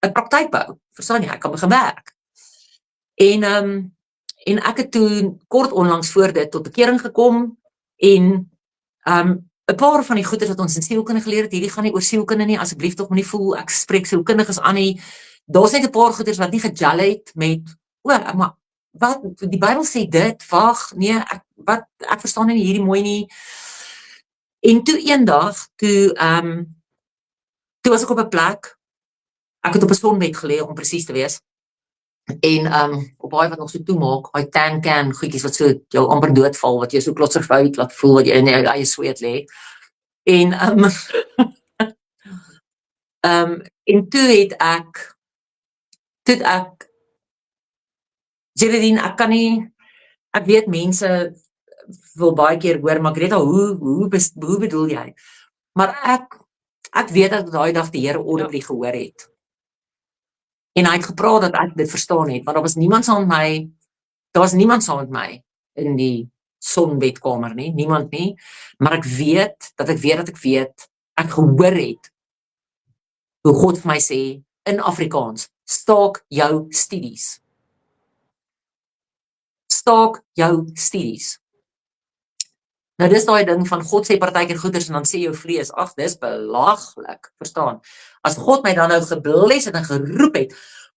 B: 'n praktyk bou. Verstaan jy? Ek kan begin werk. En ek het toe kort onlangs voor dit tot bekering gekom, en 'n paar van die goeders wat ons in sielkunde geleer het, hierdie gaan nie oor sielkunde nie, asseblief tog moenie voel ek spreek sielkundiges aan nie. Daar's net 'n paar goeders wat nie gegel het met, maar wat die Bybel sê dit, wag, nee, ek verstaan nie hierdie mooi nie. En toe eendag, toe was ek op 'n plek, ek het op 'n sonbed gelê om presies te wees. En op baie wat nog so toemaak, daai tan can goedjies wat so jou amper doodval, wat jy so klotsig laat voel, wat jy in jou eie sweet lê. En toe het ek Geraldine, ek kan nie, ek weet mense wil baie keer hoor, maar Greta, hoe bedoel jy? Maar ek weet dat daai dag die Here audibly gehoor het. En hy het gepraat dat ek dit verstaan het, want daar was niemand saam met my in die sonbedkamer nie, niemand nie, maar ek weet, ek gehoor het, hoe God vir my sê, in Afrikaans, staak jou studies. Staak jou studies. Nou dis daai ding van God sê partykeer goeders en dan sê jou vlees, ag dis belaglik, verstaan? As God my dan nou gebless het en geroep het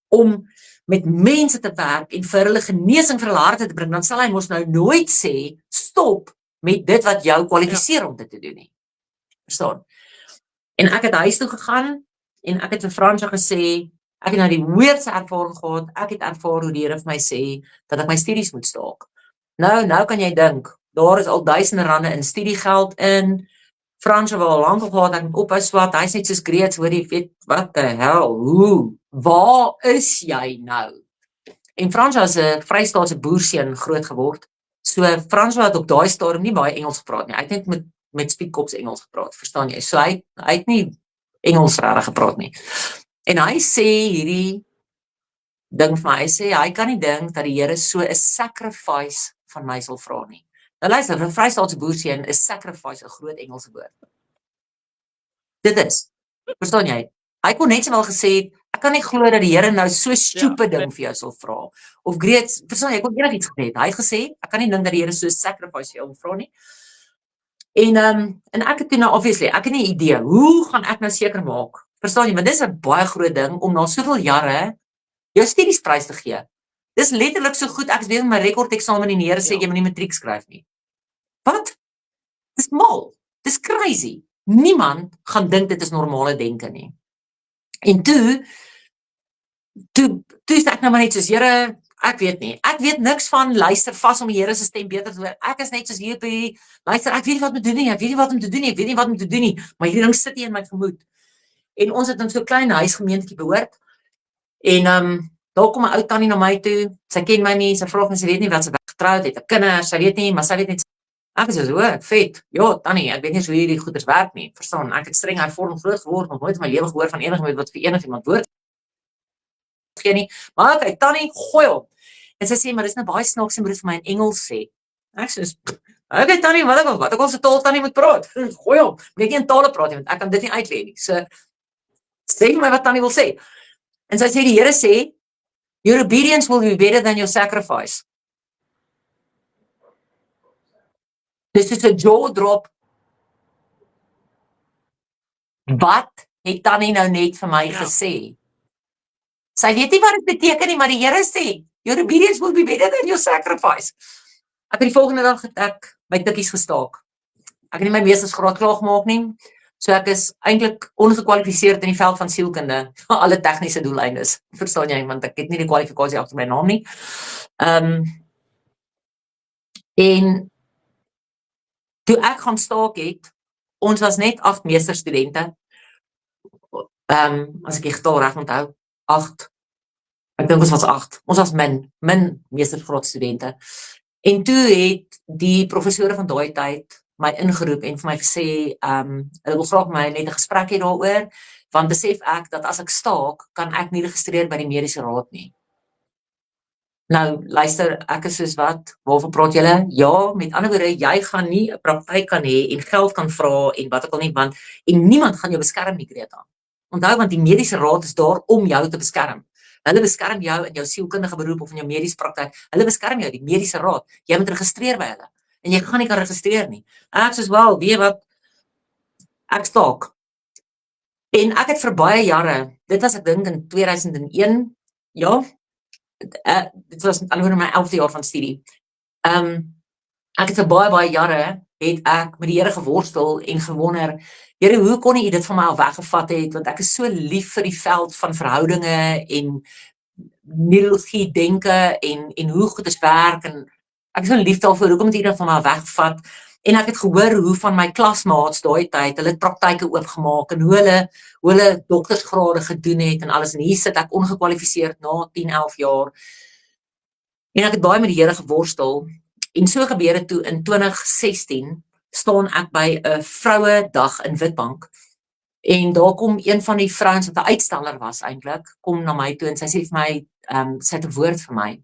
B: om met mense te werk en vir hulle genesing vir hulle harte te bring, dan sal hy mos nou nooit sê, stop met dit wat jou kwalifiseer om dit te doen nie. Verstaan? En ek het huis toe gegaan, en ek het vir Fransja gesê, ek het nou die weerse ervaring gehad, ek het ervaar hoe die Here vir my sê, dat ek my studies moet staak. Nou kan jy dink, daar is al duisende rande in studiegeld in, Fransja wil al lank gehad, ek moet ophou swat, hy is net soos Greets, hoor jy, weet, wat the hell, waar is jy nou? En Fransja is 'n Vrystaatse boerseun groot geword, so Fransja het op daai stadium nie baie Engels gepraat nie, hy het net met Spiekkops Engels gepraat, verstaan jy? So hy het nie Engels regtig gepraat nie. En hy sê hierdie ding vir my, hy sê, hy kan nie dink dat die Here so 'n sacrifice van my sal vra nie. Nou luister, vir 'n Vrystaatse boerseun is sacrifice 'n groot Engelse woord. Dit is, verstaan jy? Hy kon net sowel gesê het, ek kan nie glo dat die Here nou so stupid ding vir jou sal vra. Of Greets, verstaan jy, ek kon enigiets gesê het. Hy het gesê, ek kan nie dink dat die Here so 'n sacrifice vir jou wil vra nie. En ek het toe nou, obviously, ek het nie idee, hoe gaan ek nou seker maak? Verstaan jy, want dis 'n baie groot ding, om na soveel jare, jou studiesprys te gee. Dis letterlik so goed, ek is bezig met my rekordeksamen en die Here sê, jy moet nie matriek skryf nie. Wat? Dis mal, dis crazy. Niemand gaan dink dit is normale denke nie. En toe is ek nou maar net soos, Here, ek weet nie, ek weet niks van, luister vas om die Here se stem beter te hoor, ek is net soos hier op die, luister, ek weet nie wat moet doen nie, ek weet nie wat om te doen nie, maar hierdie ding sit hier in my gemoed. En ons het in so'n klein huisgemeentetjie behoort, en daar kom 'n ou tannie na my toe, sy ken my nie, sy vra my, sy weet nie wat sy getroud het, 'n kinders, sy weet nie, maar sy weet net, ek is so, vet, ja, tannie, ek weet nie hoe hierdie goeders werk nie, verstaan, ek het streng hervormd groot geword, nog nooit in my lewe gehoor van enigiemand wat vir enigiemand woord gee nie, maar okay, tannie, gooi hom, en sy sê, maar dis nou baie snaaks, sy moet dit vir my in Engels sê, ek sê, okay tannie, wat ek ons taal tannie moet praat, gooi hom, moet nie in tale praat, want ek kan dit nie uitleen nie, so, sê my wat tannie wil sê, en sy sê, die Here sê, your obedience will be better than your sacrifice. Dis soos 'n jaw drop. Wat het Tannie nou net vir my gesê? Sy weet nie wat dit beteken nie, maar die Here sê, your obedience will be better than your sacrifice. Ek het die volgende dag ek my tikkies gestaak. Ek het nie my meestersgraad klaar gemaak nie. So ek is eintlik ongekwalifiseerd in die veld van sielkunde vir alle tegniese doeleindes. Verstaan jy, want ek het nie die kwalifikasie agter my naam nie. En toe ek gaan staak het, ons was net 8 meesterstudente. As ek die getal reg onthou, 8. Ek dink ons was 8. Ons was min meestersgraadstudente. En toe het die professore van daai tyd my ingeroep en vir my gesê, hulle wil graag my net 'n gesprek hê daaroor, want besef ek dat as ek staak, kan ek nie registreer by die mediese raad nie. Nou, luister, ek is soos wat, waarvan praat julle? Ja, met ander woorde, jy gaan nie 'n praktyk kan hê en geld kan vra en wat ook al nie, want en niemand gaan jou beskerm nie, Greta. Onthou, want die mediese raad is daar om jou te beskerm. Hulle beskerm jou in jou sielkundige beroep of in jou mediese praktyk. Hulle beskerm jou, die mediese raad. Jy moet registreer by hulle. En jy gaan nie kan registreer nie. Ek soos wel, weet wat, ek staak. En ek het vir baie jare, dit was ek dink in 2001, ja, dit was alhoewel my 11de jaar van studie. Ek het vir baie jare, het ek met die Here geworstel en gewonder, Here, hoe kon U dit van my al weggevat het, want ek is so lief vir die veld van verhoudinge en neurologie denke en hoe goed is werk, en ek is so lief daarvoor, hoekom het U dit van my al weggevat? En ek het gehoor hoe van my klasmaats daai tyd, hulle het praktyke oopgemaak, en hoe hulle doktersgrade gedoen het, en alles, en hier sit ek ongekwalifiseerd na 10-11 jaar, en ek het baie met die Here geworstel, en so gebeur het toe in 2016, staan ek by 'n vrouedag in Witbank, en daar kom een van die vrouens wat 'n uitstaller was eintlik, kom na my toe, en sy sê vir my, sy het 'n woord vir my,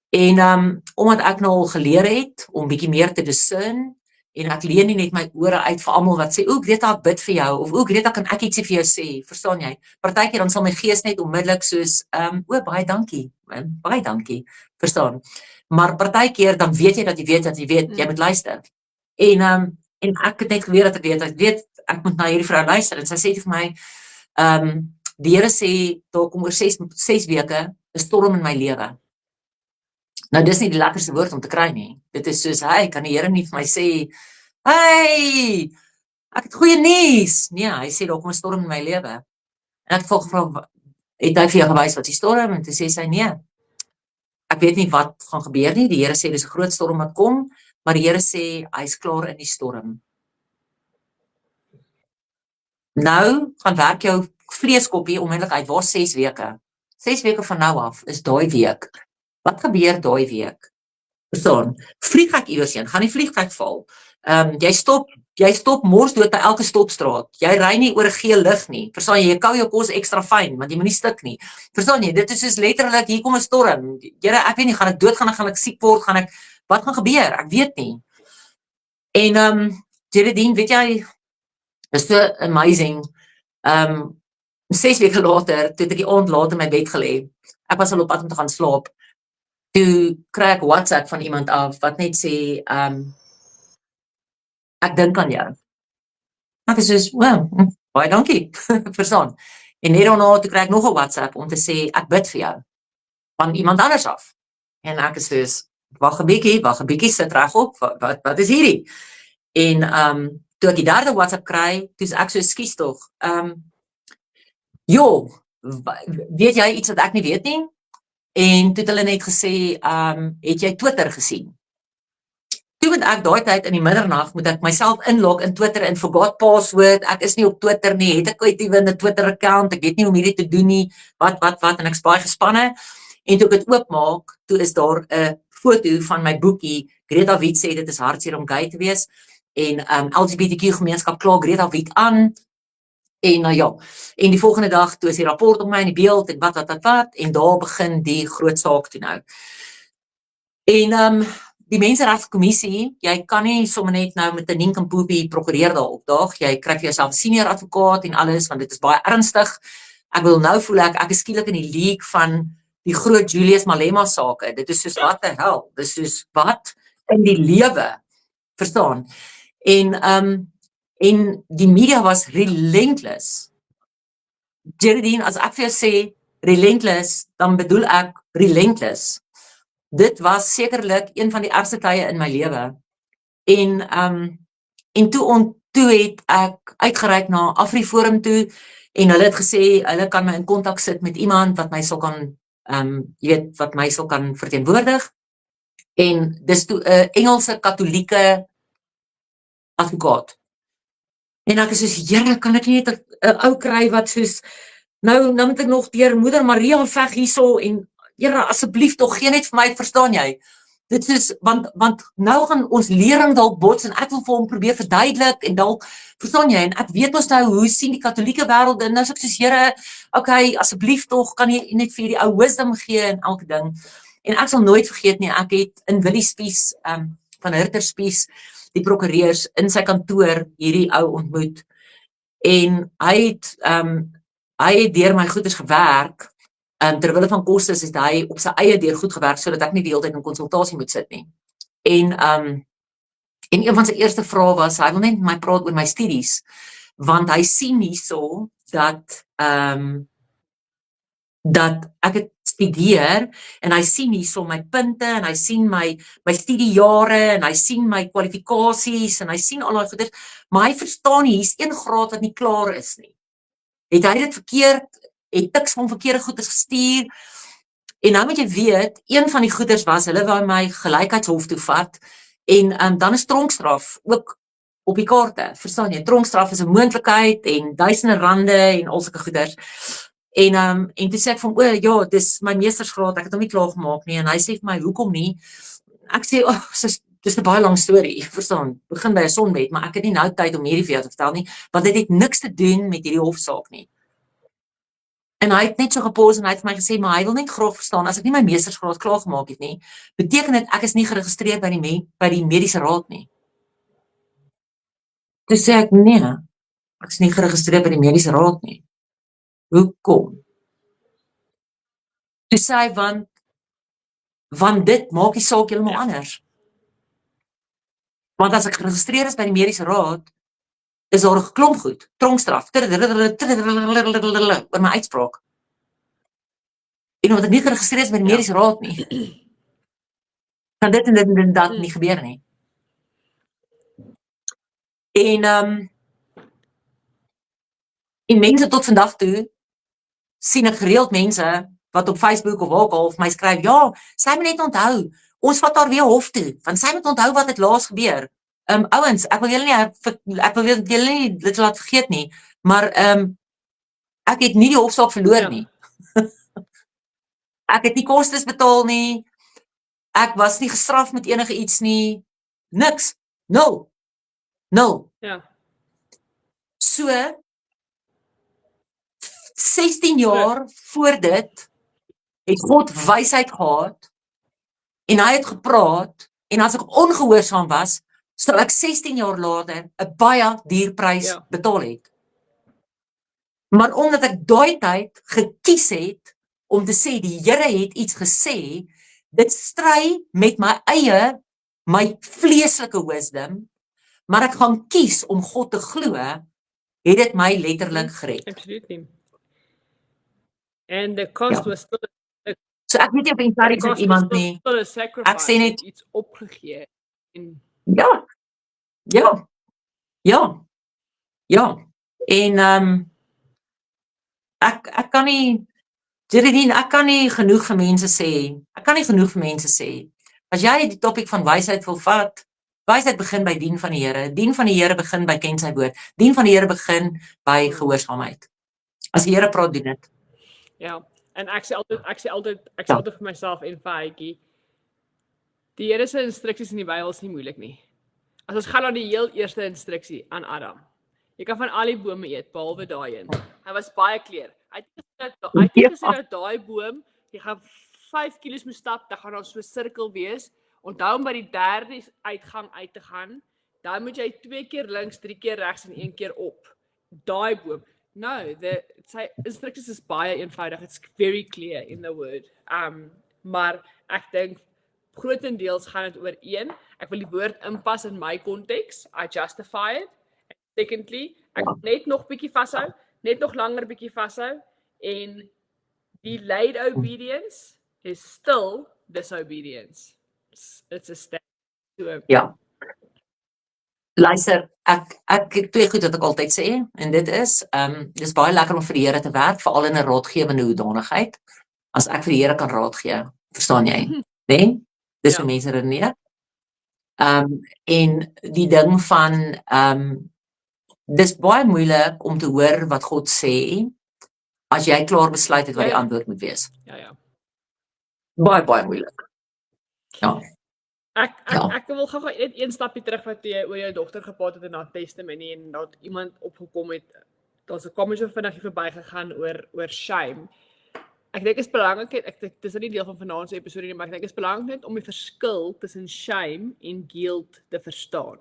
B: en omdat ek nou al geleer het, om bietjie meer te discern, en ek leen nie net my ore uit vir almal wat sê, o Greta, ek bid vir jou, of o Greta, kan ek ietsie vir jou sê, verstaan jy? Partykeer dan sal my gees net onmiddellik soos, o baie dankie, verstaan? Maar partykeer dan weet jy dat jy weet, jy moet luister. En ek het net geweet dat ek weet, ek moet na hierdie vrou luister, en sy sê vir my, die Here sê, daar kom oor 6 weke, 'n storm in my lewe. Nou, dis nie die lekkerste woord om te kry nie. Dit is soos, hey, kan die Here nie vir my sê, hey, ek het goeie nuus. Nee, hy sê, daar kom 'n storm in my lewe. En ek het gevra, het hy vir jou gewys wat die storm? En toe sê sy, nee, ek weet nie wat gaan gebeur nie. Die Here sê, dis 'n groot storm wat kom, maar die Here sê, hy's klaar in die storm. Nou, gaan werk jou vleeskoppie onmiddellik uit, waar 6 weke? 6 weke van nou af, is daai week. Wat gebeur daai week? Verstaan, vlieg ek iewers heen, gaan die vliegtuig val. Jy stop mors dood by elke stopstraat. Jy ry nie oor 'n geel lig nie. Verstaan jy kou jou kos ekstra fyn, want jy moenie stik nie. Verstaan jy, dit is soos letterlik, hier kom 'n storm. Here, ek weet nie, gaan ek dood gaan ek siek word, wat gaan gebeur? Ek weet nie. En Geraldine, weet jy, is so amazing. 6 weke later, toe het ek die aand laat in my bed gelê. Ek was al op pad om te gaan slaap. Toe kry ek WhatsApp van iemand af wat net sê, ek dink aan jou. Ek is soos, well, baie dankie, verstaan. En net daarna toe kry ek nog 'n WhatsApp om te sê, ek bid vir jou, van iemand anders af. En ek is soos, wag 'n bietjie, sit reg op, wat is hierdie? En toe ek die derde WhatsApp kry, toe is ek so, skus tog, weet jy iets wat ek nie weet nie? En toe het hulle net gesê, het jy Twitter gesien? Toe moet ek daai tyd in die middernag, moet ek myself inlog in Twitter en forgot password, ek is nie op Twitter nie, het ek ooit ewe 'n Twitter account, ek weet nie hoe om hierdie te doen nie, wat, en ek is baie gespanne, en toe ek dit oopmaak, toe is daar 'n foto van my boekie, Greta Wit sê dit is hartseer om gay te wees, en LGBTQ gemeenskap kla Greta Wit aan, en ja, en die volgende dag, toe is die rapport op my in die beeld, en wat, en daar begin die groot saak toe nou. En die Menseregkommissie, jy kan nie sommer net nou met 'n ninkempoepie prokureur daar opdaag, jy kry vir jouself senior advokaat en alles, want dit is baie ernstig. Ek wil nou voel ek is skielik in die league van die groot Julius Malema sake. Dit is soos, wat die hel, dit is soos, wat in die lewe verstaan? En die media was relentless. Geraldine, as ek vir jou sê relentless, dan bedoel ek relentless. Dit was sekerlik een van die ergste tye in my lewe. En toe het ek uitgereik na AfriForum toe en hulle het gesê hulle kan my in kontak sit met iemand wat my sal kan wat my sal kan verteenwoordig. En dis toe 'n Engelse Katolieke advokaat. En ek is soos, Here, kan ek nie net 'n ou kry wat soos nou moet ek nog deur Moeder Maria veg hierso en Here, asseblief tog gee net vir my, verstaan jy? Dit is want nou gaan ons lering dalk bots en ek wil vir hom probeer verduidelik en dalk verstaan jy en ek weet ons nou hoe sien die Katolieke wêreld en nou sê ek soos Here, okay, asseblief tog kan jy net vir die ou wisdom gee en elke ding. En ek sal nooit vergeet nie, ek het in Willie Spies van Hurter Spies, die prokureurs in sy kantoor hierdie ou ontmoet en hy het deur my goeders gewerk. Terwille van kostes het hy op sy eie deur goed gewerk sodat ek nie die hele tyd in konsultasie moet sit nie. En een van sy eerste vrae was hy wil net met my praat oor my studies want hy sien hierso dat ek het studeer en hy sien hierso my punte en hy sien my studiejare en hy sien my kwalifikasies en hy sien al daai goeders, maar hy verstaan nie hier's een graad wat nie klaar is nie. Het hy dit verkeerd, het tiks van verkeerde goeders gestuur en nou moet jy weet, een van die goeders was, hulle wou my gelykheidshof toe vat en dan is tronkstraf ook op die kaarte, verstaan jy, tronkstraf is 'n moontlikheid en duisende rande en al sulke goeders. En toe sê ek van, ja, dis my meestersgraad, ek het hom nie klaar gemaak nie, en hy sê vir my, hoekom nie? Ek sê, dis 'n baie lang storie, verstaan, begin by 'n sonbed, maar ek het nie nou tyd om hierdie vir jou te vertel nie, want dit het niks te doen met hierdie hofsaak nie. En hy het net so gepause en hy het vir my gesê, maar hy wil net graag verstaan, as ek nie my meestersgraad klaar gemaak het nie, beteken dit ek is nie geregistreer by die mediese raad nie. Toe sê ek, nee, ek is nie geregistreer by die mediese raad nie. Hoekom? Toe sê hy, want dit maak die saak heeltemal anders. Want as ek geregistreer is by die mediese raad, is daar 'n klomp goed, tronkstraf, oor my uitspraak. En omdat ek nie geregistreer is by die mediese raad nie, kan dit en dat nie gebeur nie. En mense tot vandag toe, sien ek gereeld mense, wat op Facebook of waar ook al vir my skryf, ja, sy moet net onthou, ons vat haar weer hof toe, want sy moet onthou wat het laas gebeur. Ouens, ek wil julle nie dit laat vergeet nie, maar ek het nie die hofsaak verloor nie. Ek het nie kostes betaal nie, ek was nie gestraf met enige iets nie, niks, nul.
A: Ja.
B: So, 16 jaar voor dit, het God wysheid gehad, en hy het gepraat, en as ek ongehoorsaam was, sal ek 16 jaar later 'n baie duur prys betaal het. Maar omdat ek daai tyd gekies het om te sê die Here het iets gesê, dit stry met my vleeslike wisdom, maar ek gaan kies om God te glo, het dit my letterlik gered.
A: Absolutely. And the cost was still
B: So ek weet nie of encourage met iemand nie. Ek sê net
A: iets opgegee.
B: Ja. En ek kan nie, Geraldine, ek kan nie genoeg vir mense sê. As jy die topik van wysheid wil vat, wysheid begin by dien van die Here. Dien van die Here begin by ken sy woord. Dien van die Here begin by gehoorsaamheid. As die Here praat, doen dit.
A: Ja, en ek sê altyd vir myself en vir Heitjie, die Here se instruksies in die Bybel is nie moeilik nie. As ons gaan na die heel eerste instruksie aan Adam. Jy kan van al die bome eet, behalwe daai een. Hy was baie clear. Hy het gesê dat daai boom, jy gaan 5 kilos moet stap, dan gaan daar so 'n sirkel wees. Onthou om by die derde uitgang uit te gaan, dan moet jy 2 keer links, 3 keer regs en 1 keer op. Daai boom. No, sy instructies is baie eenvoudig. It's very clear in the word. Maar ek dink grootendeels gaan dit oor een, ek wil die woord inpas in my konteks, I justify it. Secondly, ek wil net nog bietjie vashou, net nog langer bietjie vashou en delayed obedience is still disobedience. It's a step. So,
B: Ja. Luister, ek het twee goed wat ek altyd sê en dit is, dis baie lekker om vir die Here te werk, veral in 'n raadgewende hoedanigheid. As ek vir die Here kan raad gee, verstaan jy? Nee? Dis hoe mense redeneer. En die ding van dis baie moeilik om te hoor wat God sê as jy klaar besluit het wat die antwoord moet wees.
A: Ja.
B: Baie moeilik. Ja.
A: Ek wil gou net een stapie terug wat jy oor jou dogter gepraat het in haar testimony en dat iemand opgekom het, daar's 'n kommie vinnig verbygegaan oor shame. Ek dink is belangrik, dis nie deel van vanaand se episode nie, maar ek dink is belangrik net om die verskil tussen shame en guilt te verstaan.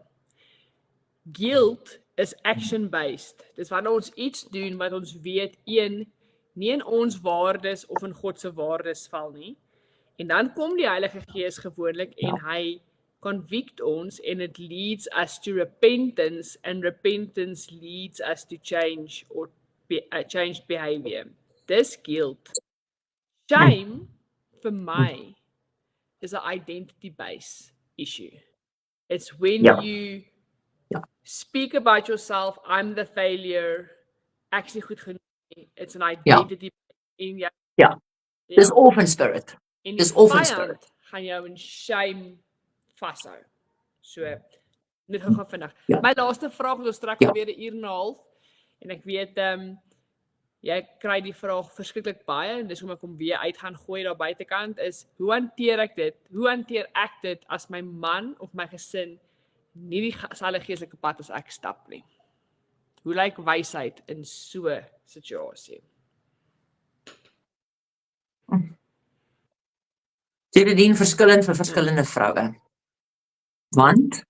A: Guilt is action-based. Dis wanneer ons iets doen wat ons weet, nie in ons waardes of in God se waardes val nie. En dan kom die Heilige Gees gewoonlik en hy convict ons and it leads us to repentance and repentance leads us to change or changed behavior. Dis guilt. Shame vir my is 'n identity-based issue. It's when you speak about yourself, I'm the failure, actually goed genoeg. It's an identity in jou.
B: Dis orphan spirit. Dis orphan spirit.
A: Gaan jou in shame vashou. So, net gou vinnig. My laaste vraag, ons trek weer 'n uur en 'n half en ek weet jy kry die vraag verskriklik baie en dis hoekom ek hom weer uit gaan gooi daar buitekant is, hoe hanteer ek dit? Hoe hanteer ek dit as my man of my gesin nie dieselfde geestelike pad as ek stap nie? Hoe lyk wysheid in so 'n situasie?
B: Dit dien verskillend vir verskillende vroue. Want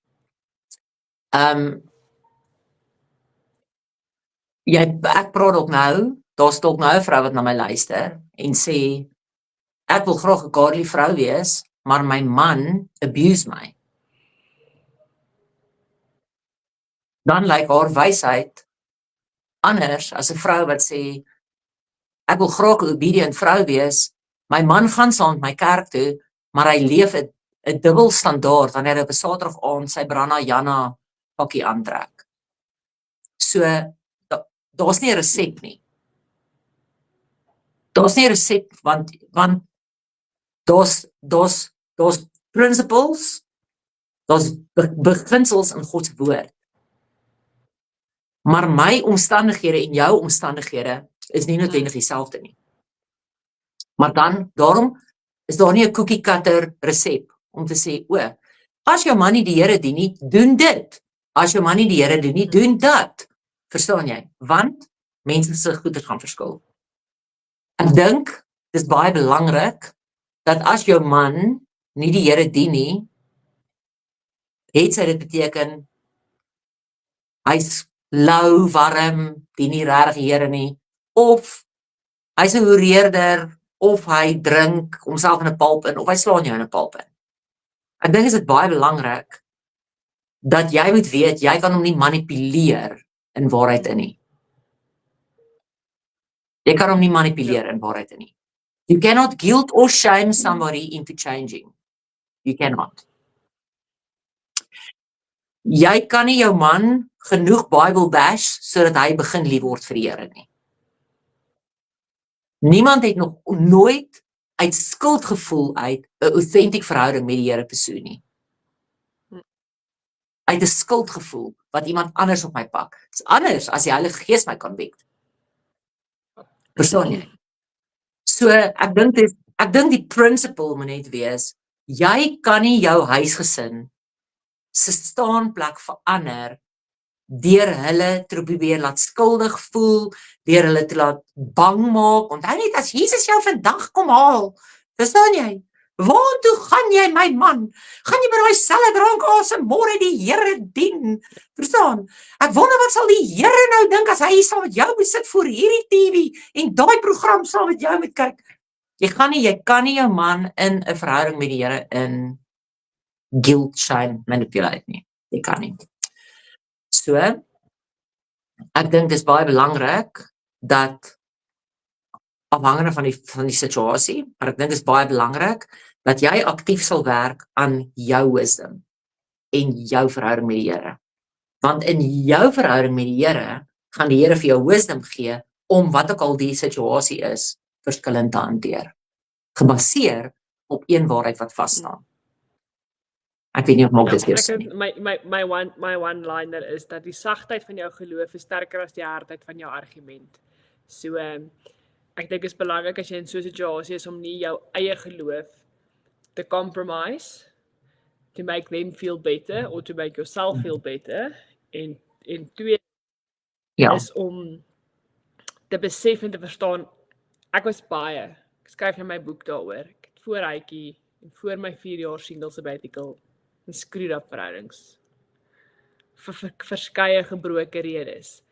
B: ek praat ook nou, daar's dalk nou 'n vrou wat na my luister en sê ek wil graag 'n godly vrou wees, maar my man abuse my. Dan lyk haar wysheid anders as 'n vrou wat sê ek wil graag 'n obedient vrou wees. My man gaan saam met my kerk toe, maar hy leef 'n dubbelstandaard wanneer hy op 'n Saterdag aand sy Branna Janna pakkie aantrek. So daar's nie 'n resep nie. Daar's nie 'n resep want daar's principles, daar's beginsels in God se woord. Maar my omstandighede en jou omstandighede is nie noodwendig dieselfde nie. Maar daarom is daar nie 'n cookie cutter resep om te sê, as jou man nie die Here dien nie, doen dit. As jou man nie die Here dien nie, doen dat. Verstaan jy? Want mense se goeie gaan verskil. Ek dink dis baie belangrik dat as jou man nie die Here dien nie, het sy dit beteken hy's lou, warm, dien nie regtig die Here nie, of hy's 'n hoereerder, of hy drink homself in 'n pulp in, of hy slaan jou in 'n pulp in. Ek dink is dit baie belangrik dat jy moet weet, jy kan hom nie manipuleer in waarheid in nie. Jy kan hom nie manipuleer in waarheid in nie. You cannot guilt or shame somebody into changing. You cannot. Jy kan nie jou man genoeg Bible bash sodat hy begin lief word vir die Here nie. Niemand het nog nooit uit skuldgevoel uit 'n authentic verhouding met die Here besoek nie. Uit 'n skuldgevoel wat iemand anders op my pak. Dit is anders as die Heilige Gees my convict. Verstaan jy? So ek dink die principle moet net wees, jy kan nie jou huisgesin se staanplek verander deur hulle te probeer laat skuldig voel, deur hulle te laat bang maak. Onthou net as Jesus jou vandag kom haal, verstaan jy? Waartoe gaan jy, my man? Gaan jy by daai selfe drankasem môre die Here dien? Verstaan? Ek wonder wat sal die Here nou dink as hy saam met jou besit voor hierdie TV en daai program saam met jou moet kyk. Jy kan nie jou man in 'n verhouding met die Here in guilt, shame, manipulate nie. Jy kan nie. So, ek dink dis baie belangrik dat afhangende van die situasie, maar ek dink dit is baie belangrik dat jy aktief sal werk aan jou wisdom en jou verhouding met die Here. Want in jou verhouding met die Here gaan die Here vir jou wisdom gee om wat ook al die situasie is, verskillend te hanteer. Gebaseer op een waarheid wat vas staan. Ek weet nie of maak dit weer sin nie.
A: My one-liner is dat die sagtheid van jou geloof is sterker as die hardheid van jou argument. So ek dink dit is belangrik as jy in so 'n situasie is om nie jou eie geloof te compromise, to make them feel better or to make yourself feel better. En twee is om te besef en te verstaan, ek skryf in my boek daaroor, ek het voor Hytjie en voor my 4 jaar single sabbatical en screwed up verhoudings vir verskeie gebroke redes.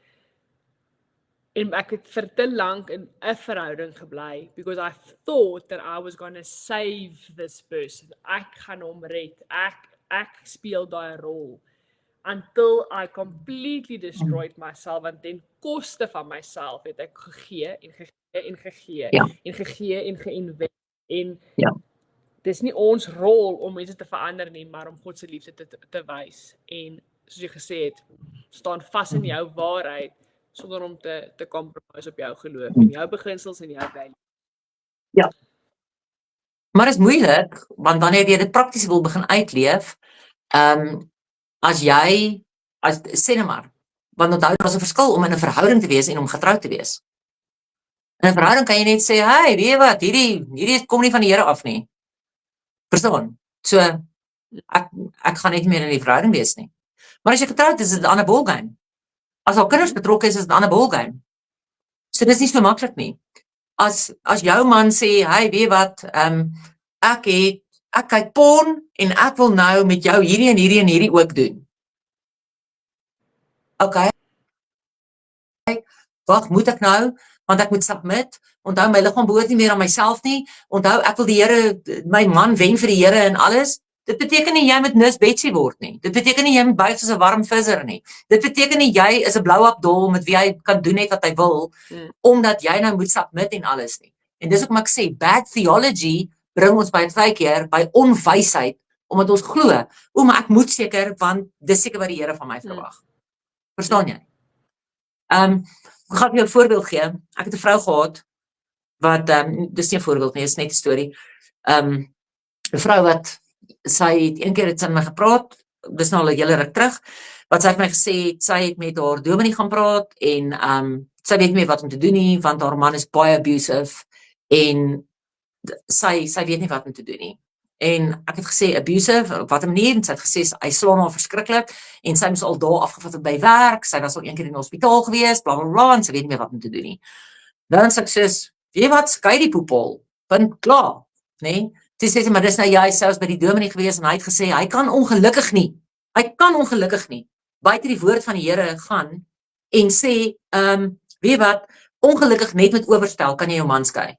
A: En ek het vir te lank in 'n verhouding gebly because I thought that I was going to save this person. Ek gaan hom red. Ek speel daai rol until I completely destroyed myself en ten koste van myself het ek gegee en geïnvest en dis nie ons rol om mense te verander nie, maar om God se liefde te wys en soos jy gesê het, staan vas in jou waarheid sonder om te compromise op jou geloof en jou beginsels en jou values.
B: Ja. Maar is moeilik, want wanneer jy dit prakties wil begin uitleef, sê nou maar, want onthou daar is 'n verskil om in 'n verhouding te wees en om getroud te wees. In 'n verhouding kan jy net sê, hey, weet jy wat, hierdie kom nie van die Here af nie. Verstaan? So, ek gaan net nie meer in die verhouding wees nie. Maar as jy getroud is dit 'n ander ballgame. As al kinders betrokke is dit 'n ander ballgame. So dis nie so maklik nie. As jou man sê, hey, weet jy wat, ek kyk porn en ek wil nou met jou hierdie en hierdie en hierdie ook doen. Okay. Wat moet ek nou? Want ek moet submit. Onthou my liggaam behoort nie meer aan myself nie. Onthou ek wil die Here, my man wen vir die Here en alles. Dit beteken nie jy moet nus Betsy word nie. Dit beteken nie jy moet buig soos 'n warm visser nie. Dit beteken nie jy is 'n blou-up dol met wie hy kan doen net wat hy wil, omdat jy nou moet submit en alles nie. En dis hoekom ek sê bad theology bring ons baie keer by onwysheid, omdat ons glo, maar ek moet seker, want dis seker wat die Here van my verwag. Verstaan jy? Ek gaan jou 'n voorbeeld gee. Ek het 'n vrou gehad wat dis nie 'n voorbeeld nie, is net 'n storie. 'n Vrou wat sy een keer het sy met my gepraat, dis nou al 'n hele ruk terug, wat sy het my gesê, sy het met haar dominee gaan praat en sy weet nie meer wat om te doen nie, want haar man is baie abusive en sy weet nie wat om te doen nie. En ek het gesê abusive, op watter manier? En sy het gesê hy slaan haar verskriklik en sy moes al daar afgevat by werk, sy was al een keer in die hospitaal gewees, bla bla bla, en sy weet nie meer wat om te doen nie. Dan sê ek sê, weet jy wat, skei die poepel, punt klaar, nee? Toe sê sy, maar dis nou jy selfs by die dominee gewees en hy het gesê, hy kan ongelukkig nie, buite die woord van die Here gaan en sê, weet jy wat, ongelukkig net met oorstel kan jy jou man skei.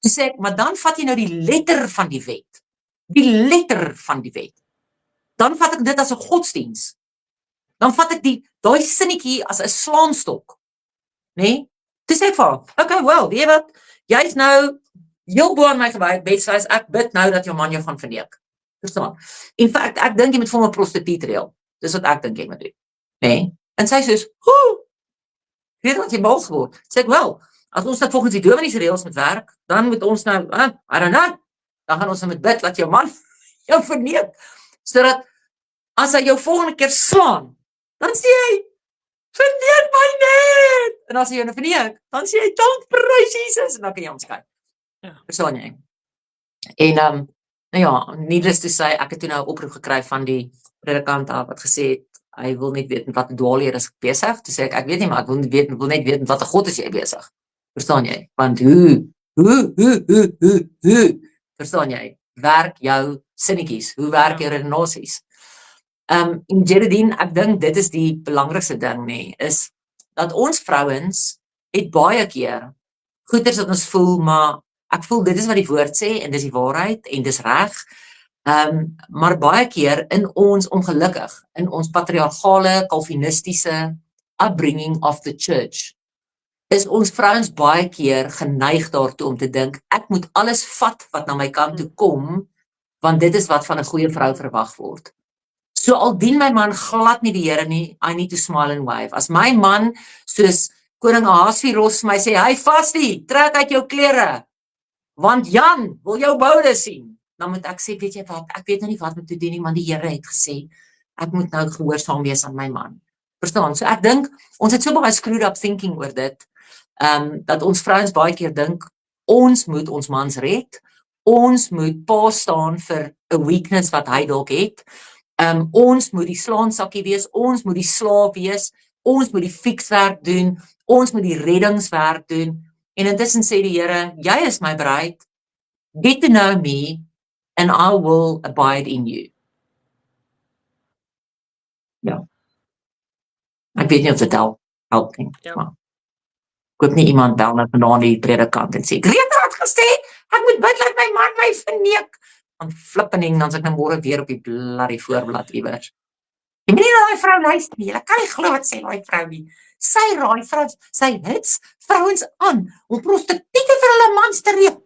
B: Toe sê ek, maar dan vat jy nou die letter van die wet. Dan vat ek dit as 'n godsdiens. Dan vat ek daai sinnetjie as 'n slaanstok. Nee? Toe sê ek vir haar, okay, well, weet jy wat? Jy's nou heel bo aan my gebed, so ek bid nou dat jou man jou gaan verneek. Verstaan? In fact, ek dink jy moet vir hom 'n prostituut reël. Dis wat ek dink jy moet doen. Nee? En sy sê, weet wat jy mal geword. Sê ek, wel, as ons net volgens die dominee se reëls moet werk, dan moet ons nou, I don't know, dan gaan ons nou met bid dat jou man jou verneek, sodat as hy jou volgende keer slaan, dan sê hy, verneek my net, en as hy jou nou verneek, dan sê hy, dank prys Jesus, en dan kan jy hom skei. Verstaan jy? En, nou ja, needless to say, ek het toe nou 'n oproep gekry van die predikant af, wat gesê het, hy wil net weet met wat dwaalleer is ek besig, toe sê ek weet nie, maar ek wil net weet met wat 'n God is jy besig. Verstaan jy? Want hoe, verstaan jy? Werk jou sinnetjies, hoe werk jou redenasies? En Geraldine, ek dink dit is die belangrikste ding, nee, is dat ons vrouens het baie keer goeters wat ons voel, maar ek voel dit is wat die woord sê en dis die waarheid en dis reg. Maar baie keer in ons ongelukkig, in ons patriargale, kalvinistiese upbringing of the church, is ons vrouens baie keer geneig daartoe om te dink, ek moet alles vat wat na my kant toe kom, want dit is wat van 'n goeie vrou verwag word. So al dien my man glad nie die Here nie, I need to smile and wave. As my man soos koning Ahasveros vir my sê, hy Vastie, trek uit jou klere, want Jan wil jou boude sien, dan moet ek sê, weet jy wat, ek weet nou nie wat om te doen nie, want die Here het gesê, ek moet nou gehoorsaam wees aan my man. Verstaan? So ek dink, ons het so baie screwed up thinking oor dit, dat ons vrouens baie keer dink, ons moet ons mans red, ons moet pa staan vir 'n weakness wat hy dalk het, ons moet die slaansakkie wees, ons moet die slaaf wees, ons moet die fikswerk doen, ons moet die reddingswerk doen, en intussen sê die Here, jy is my bruid, get to know me, and I will abide in you. Ja. Ek weet nie of dit help nie.
A: Ja.
B: Maar ek hoop nie iemand bel na vanaand die predikant en sê, Greta het gesê, ek moet bid dat my man my verneek. Dan flippening, dan is ek nou môre weer op die bloody voorblad iewers. Jy moet nie na daai vrou luister nie, jy kan nie glo wat sê daai vrou nie. Sy raai vrouens, sy hits vrouens aan om prostituie vir hulle mans te reël.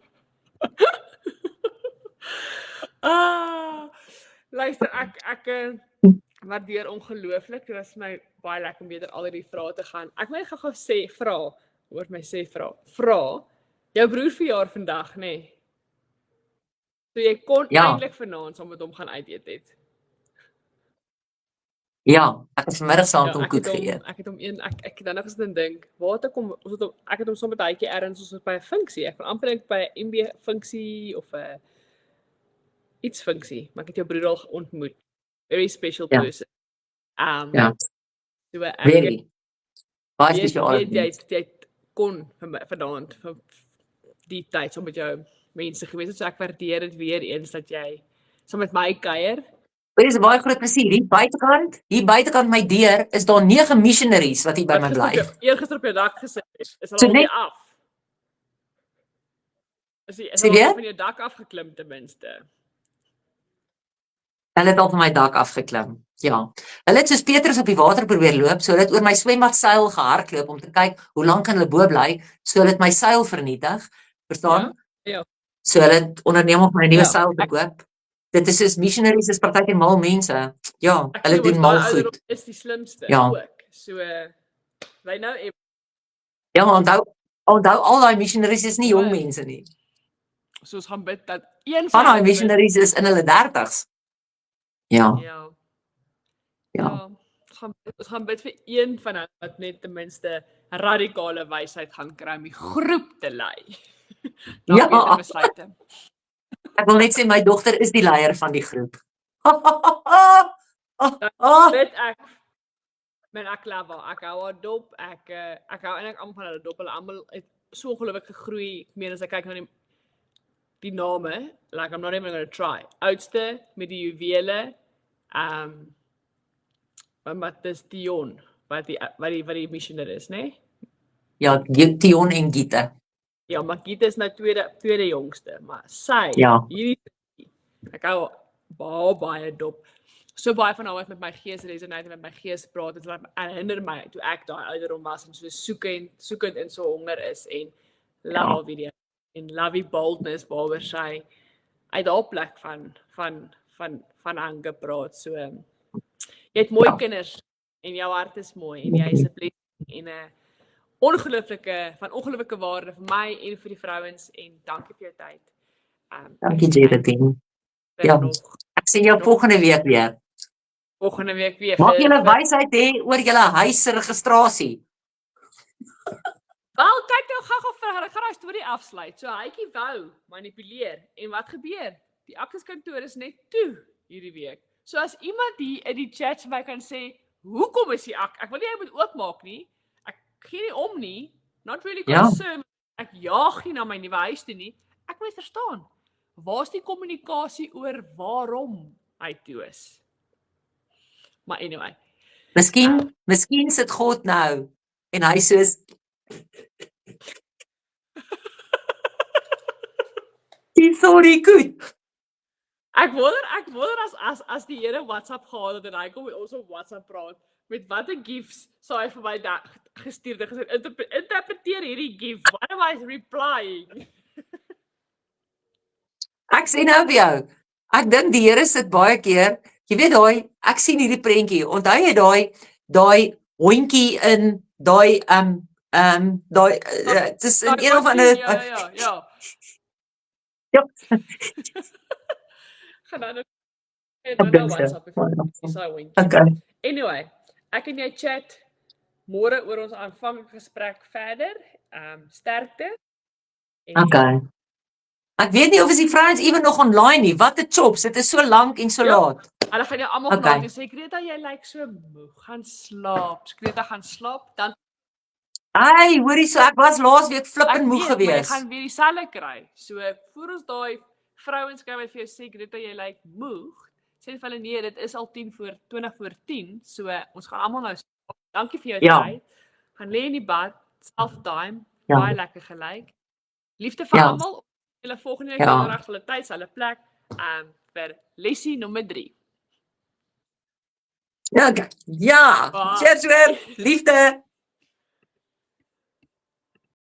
A: Luister, ek waardeer ongelooflik. Dit was my baie lekker om weer al hierdie vrae te gaan. Ek wil net gou sê, hoor my sê vra, jou broer verjaar vandag, nê? Nee. So jy kon eintlik vanaand saam met hom gaan uit eet het.
B: Ja, ek het vanmiddag saam met hom koek geëet.
A: Ek het hom ek dan nog eens dink, waar het ek het hom sommer daaietjie ergens ons by 'n funksie. Ek wil amper dink by 'n MB funksie of 'n iets funksie, maar ek het jou broer al ontmoet. Very special person.
B: Ja.
A: So ek
B: Really? Baie spesiaal.
A: Jy kon vanaand vir die tyd saam met jou mense gewees het, so ek waardeer dit weer eens dat jy saam met my kuier.
B: Dit is 'n baie groot plesier. Hier buitekant my deur is daar 9 missionaries wat hier by my bly.
A: Eergister op jou dak gesit het, is
B: So
A: al
B: net-
A: af. Is
B: Sê jy?
A: al van jou dak afgeklim ten minste.
B: Hulle het al van my dak afgeklim. Ja. Hulle het soos Petrus op die water probeer loop, so hulle het oor my swembadseil gehardloop om te kyk hoe lank kan hulle bo bly, so hulle het my seil vernietig. Verstaan?
A: Ja.
B: So hulle het onderneem om my 'n nuwe
A: Ja,
B: seil te koop. Dit is soos missionaries is partykeer mal mense. Ja, hulle doen mal goed.
A: Is die slimste
B: Ja.
A: ook. So bly nou
B: Ja, maar onthou al daai missionaries is nie jong
A: Nee.
B: mense nie.
A: soos gaan bid dat een
B: Van daai
A: hulle-
B: missionaries is in hulle 30's. Ja.
A: Ja.
B: Ja.
A: Ons gaan bid vir een van hulle wat net ten minste radikale wysheid gaan kry om die groep te lei.
B: Ja.
A: Beter besluite.
B: Ek wil net sê my dogter is die leier van die groep.
A: Dit ek love haar. Ek hou haar dop. Ek hou eintlik almal van hulle dop. Hulle almal het so ongelooflik gegroei. Ek meen as ek kyk na die name, like I'm not even going to try. Oudste met die juwele, wat is Dion, wat die missioner is, né? Nee?
B: Ja, Tion en Gita.
A: Ja, maar Gita is nou tweede jongste, maar sy, hierdie, ek hou baie dop. So baie van haar wat met my gees resonate en met my gees praat, het wat herinner my toe ek daai ouderdom was en so soekend en so honger is en love haar video en love die boldness waaroor sy uit haar plek van aangepraat. So jy het mooi kinders en jou hart is mooi en jy is 'n blessing en 'n ongelooflike waarde vir my en vir die vrouens en dankie vir jou tyd.
B: Dankie Geraldine. Ja. Ek sien jou volgende week weer.
A: Volgende week weer.
B: Mag julle wysheid hê oor julle huis se registrasie.
A: Wel, kyk nou gou vir hulle gaan daai storie afsluit. So hytjie wou manipuleer en wat gebeur? Die akseskantoor is net toe hierdie week. So as iemand hier in die chat vir my kan sê, hoekom is die ek wil nie hy moet oopmaak nie. Ek gee nie om nie. Not really concerned. Ek jaag nie na my nuwe huis toe nie. Ek wil verstaan. Waar's die kommunikasie oor waarom hy toe is? Maar anyway.
B: Miskien sit God nou en hy soos Sorry, goed.
A: Ek wonder as die Here WhatsApp gehad het en hy kom met ons op WhatsApp praat, met watter gifs sou hy vir my gestuur het gesê, interpreteer hierdie gif, what am I replying?
B: Ek sê nou vir jou, ek dink die Here sit baie keer, jy weet daai, ek sien hierdie prentjie, onthou jy daai hondjie in daai daai dis in een of ander
A: Ja. Gaan dan nou WhatsApp
B: Okay.
A: Anyway, ek en jy chat môre oor ons aanvanklike gesprek verder. Sterkte.
B: Okay. Ek weet nie of is die vrouens ewen nog online nie. Wat 'n chops, dit is so lank en so laat.
A: Hulle gaan jou almal vra en sê Greta, jy lyk so moeg, gaan slaap. Greta gaan slaap, dan
B: Ai, hoorie so, ek was laasweek flippend moeg gewees.
A: Ek gaan weer dieselfde kry. So voor ons daai vrouens kry wat vir jou sê Greta, jy lyk moeg, sê vir hulle nee, dit is al 20 voor 10, so ons gaan almal nou slaap. Dankie vir jou tyd. Gaan lê in die bad, self-time, baie lekker gelyk. Liefde vir almal. Julle volgende week donderdag sal 'n tyd, sal 'n plek vir lesie nommer 3.
B: Okay. Ja, cheers weer. Liefde.